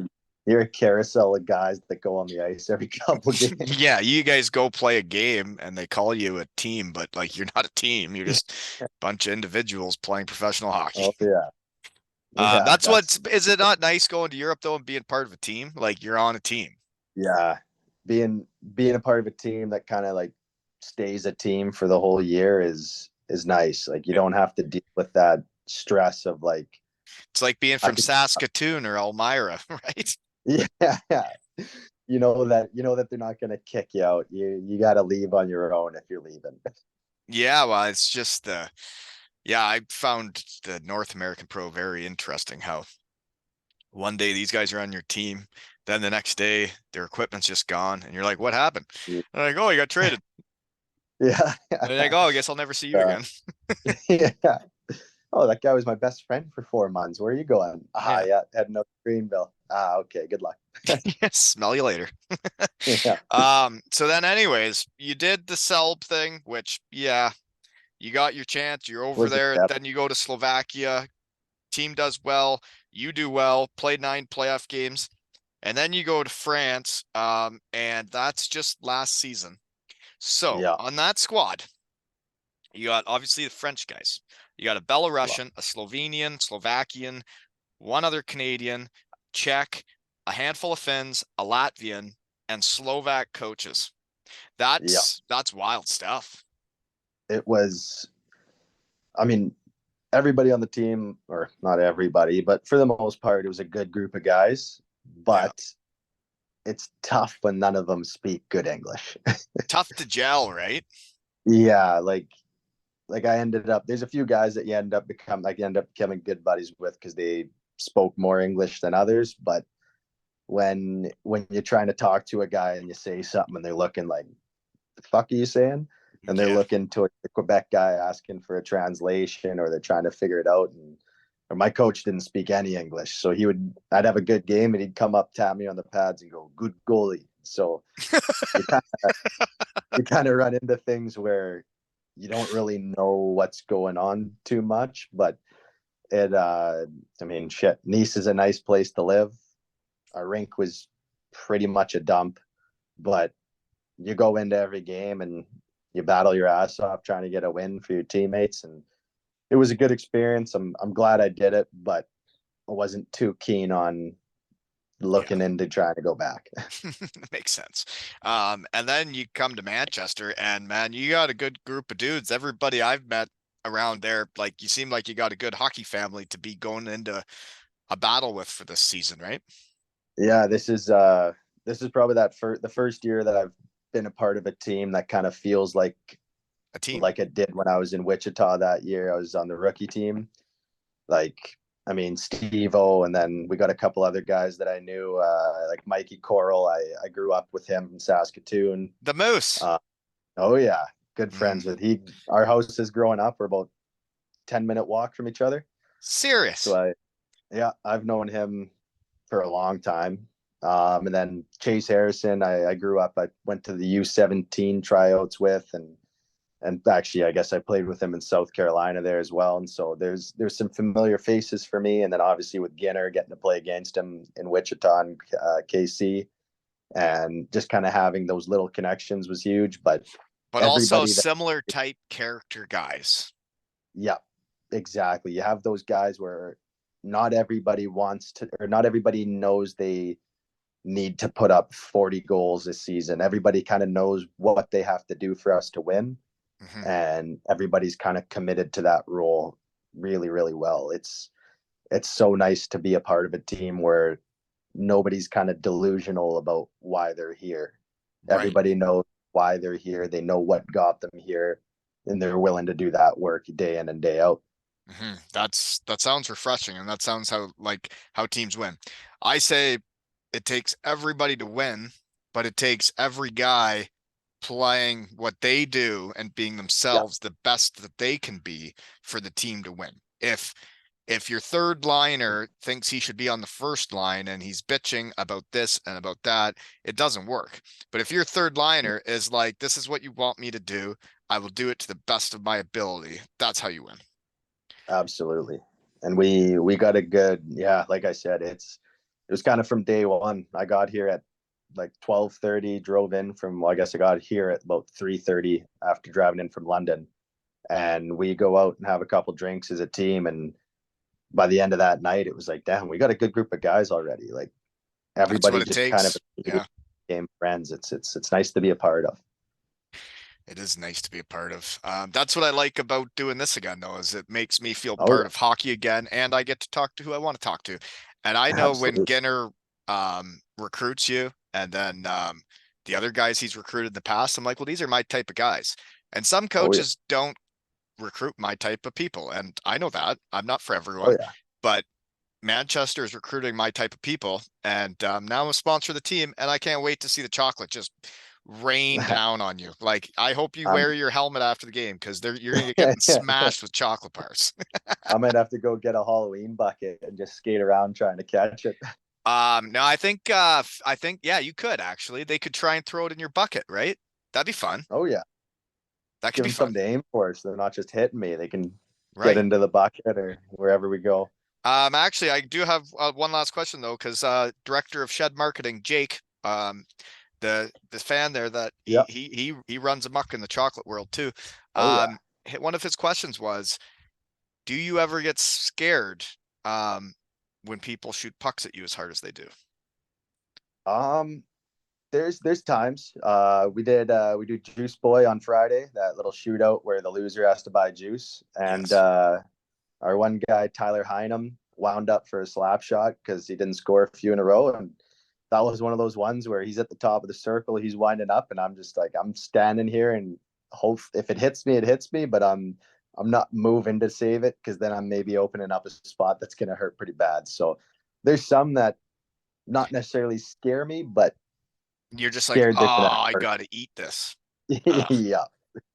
you're a carousel of guys that go on the ice every couple games. Yeah, you guys go play a game and they call you a team, but like you're not a team. You're just a bunch of individuals playing professional hockey. Oh yeah, yeah. That's what's, is it not nice going to Europe though and being part of a team? Like you're on a team. Yeah. Being a part of a team that kind of like stays a team for the whole year is nice. Like you don't have to deal with that stress of like It's like being I from could Saskatoon or Elmira, right? yeah, yeah. You know that they're not going to kick you out. You got to leave on your own if you're leaving. Yeah, well, it's just yeah, I found the North American Pro very interesting how one day these guys are on your team, then the next day their equipment's just gone, and you're like, what happened? And they're like, oh, you got traded. Yeah. And they're like, oh, I guess I'll never see you Uh, again. yeah. Oh, that guy was my best friend for 4 months. Where are you going? Ah, Yeah. yeah, heading up to Greenville. Ah, okay. Good luck. Smell you later. Yeah. So then anyways, you did the Selb thing, which yeah, you got your chance, you're over Was a there, step. then you go to Slovakia, team does well, you do well, play 9 playoff games, and then you go to France, and that's just last season. So Yeah. on that squad, You got obviously the French guys. You got a Belarusian, a Slovenian, Slovakian, one other Canadian, Czech, a handful of Finns, a Latvian, and Slovak coaches. Yeah, That's wild stuff. it was. I mean, everybody on the team, or not everybody, but for the most part, it was a good group of guys. Yeah. But it's tough when none of them speak good English. Tough to gel, right? Yeah, like I ended up. There's a few guys that you end up becoming good buddies with because they spoke more English than others. But when you're trying to talk to a guy and you say something and they're looking like, the fuck are you saying? And they're Yeah. looking to a Quebec guy asking for a translation, or they're trying to figure it out. And or my coach didn't speak any English, so I'd have a good game, and he'd come up, tap me on the pads, and go, "Good goalie." So you kind you kind of run into things where you don't really know what's going on too much, but I mean, shit. Nice is a nice place to live. Our rink was pretty much a dump, but you go into every game and you battle your ass off trying to get a win for your teammates, and it was a good experience. I'm glad I did it, but I wasn't too keen on Yeah. looking into trying to go back. Makes sense. And then you come to Manchester and man, you got a good group of dudes. Everybody I've met around there, like you seem like you got a good hockey family to be going into a battle with for this season, right? Yeah, this is probably the first year that I've been a part of a team that kind of feels A team. like it did when I was in Wichita that year. I was on the rookie team. Like, I mean, Steve O, and then we got a couple other guys that I knew, like Mikey Coral. I grew up with him in Saskatoon. The Moose. Uh, oh yeah, good Mm, friends with he. Our houses growing up were about 10-minute walk from each other. So serious. yeah, I've known him for a long time. And then Chase Harrison, I grew up. I went to the U17 tryouts with, and actually, I guess I played with him in South Carolina there as well. And so there's some familiar faces for me. And then obviously with Ginner, getting to play against him in Wichita and KC, and just kind of having those little connections was huge. But But also everybody that, similar type character guys. yeah, exactly. You have those guys where not everybody wants to, or not everybody knows they need to put up 40 goals this season. Everybody kind of knows what they have to do for us to win, Hmm. and everybody's kind of committed to that role really, really well. It's so nice to be a part of a team where nobody's kind of delusional about why they're here. Right. Everybody knows why they're here. They know what got them here, and they're willing to do that work day in and day out. That sounds refreshing, and that sounds how teams win. I say it takes everybody to win, but it takes every guy playing what they do and being Yeah, themselves the best that they can be for the team to win. If your third liner thinks he should be on the first line and he's bitching about this and about that, it doesn't work. But if your third liner is like, this is what you want me to do, I will do it to the best of my ability. That's how you win. absolutely. And we got a good, yeah, like I said, it was kind of from day one. I got here at like 12:30, drove in from, well, I guess I got here at about 3:30 after driving in from London. And we go out and have a couple drinks as a team. And by the end of that night, it was like, damn, we got a good group of guys already. Like That's what everybody it just kind of takes. Yeah. became friends. It's nice to be a part of. It is nice to be a part of. That's what I like about doing this again, though, is it makes me feel Oh part yeah, of hockey again, and I get to talk to who I want to talk to. And I know when absolutely. Ginner recruits you, and then the other guys he's recruited in the past, I'm like, well, these are my type of guys. And some Oh yeah. coaches don't recruit my type of people, and I know that I'm not for Oh everyone, yeah. but Manchester is recruiting my type of people, and now I'm a sponsor of the team, and I can't wait to see the chocolate just rain down on you. Like, I hope you I'm wear your helmet after the game because you're gonna get getting smashed with chocolate bars. I might have to go get a Halloween bucket and just skate around trying to catch it. No, I think yeah, you could actually. They could try and throw it in your bucket, right? That'd be fun. Oh yeah. That could Give be them fun, something to aim for so they're not just hitting me. They can get right? into the bucket or wherever we go. Actually, I do have one last question though, because director of shed marketing, Jake, the fan there that Yeah. he runs amok in the chocolate world too. Oh yeah. one of his questions was, do you ever get scared um, when people shoot pucks at you as hard as they do? Um, there's times. We do Juice Boy on Friday, that little shootout where the loser has to buy juice, and Yes. our one guy Tyler Heinem wound up for a slap shot because he didn't score a few in a row, and that was one of those ones where he's at the top of the circle, he's winding up, and I'm just like I'm standing here and hope if it hits me, it hits me, but I'm not moving to save it because then I'm maybe opening up a spot that's gonna hurt pretty bad. So there's some that not necessarily scare me, but You're just like, scared oh, they're gonna I hurt. gotta eat this. Ugh, Yeah,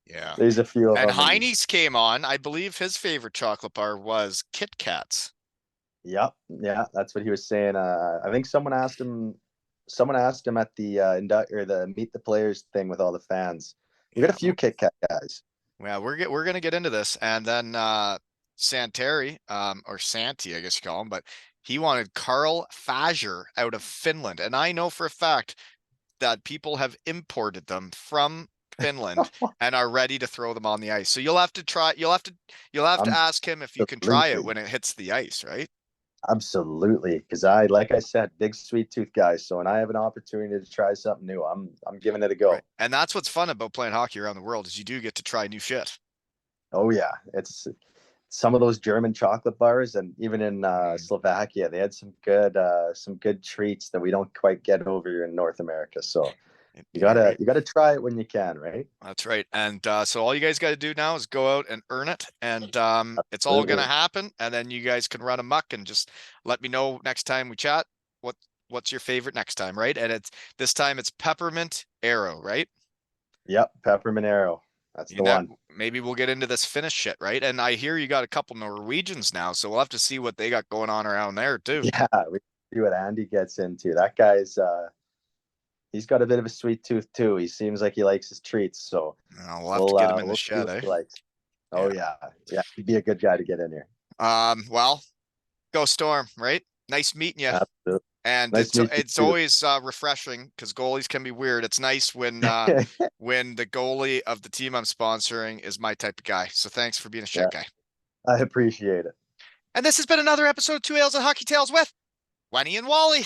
yeah. there's a few of And them, and Heine's came on. I believe his favorite chocolate bar was Kit Kats. yep, yeah, that's what he was saying. I think someone asked him at the or the meet the players thing with all the fans. We got a Yeah. few Kit Kat guys. Yeah, we're gonna get into this. And then Santeri, or Santi, I guess you call him, but he wanted Carl Fager out of Finland. And I know for a fact that people have imported them from Finland and are ready to throw them on the ice. So you'll have to try, you'll have to I'm ask him if you can try it absolutely, when it hits the ice, right? absolutely, because I, like I said, big sweet tooth guy. So when I have an opportunity to try something new, I'm giving it a Right. go. And that's what's fun about playing hockey around the world is you do get to try new shit. Oh yeah, it's some of those German chocolate bars, and even in Mm, Slovakia, they had some good treats that we don't quite get over here in North America. So you're right. you gotta try it when you can, right? That's right. And so all you guys got to do now is go out and earn it. And it's all going to Absolutely. happen. And then you guys can run amok and just let me know next time we chat what what's your favorite next time, right? And it's this time it's Peppermint Aero, right? Yep, Peppermint Aero. That's You the know, one. maybe we'll get into this Finnish shit, right? And I hear you got a couple Norwegians now, so we'll have to see what they got going on around there too. Yeah, we see what Andy gets into. That guy's he's got a bit of a sweet tooth too. He seems like he likes his treats, so We'll have to get him in the we'll see shed, what eh? he likes. Oh Yeah. yeah, yeah, he'd be a good guy to get in here. Well, go Storm, right? Nice meeting you. Absolutely. And Nice to meet it's you always refreshing because goalies can be weird. It's nice too. when the goalie of the team I'm sponsoring is my type of guy. So thanks for being a Yeah, shed guy. I appreciate it. And this has been another episode of Two Ales and Hockey Tales with Wenny and Wally.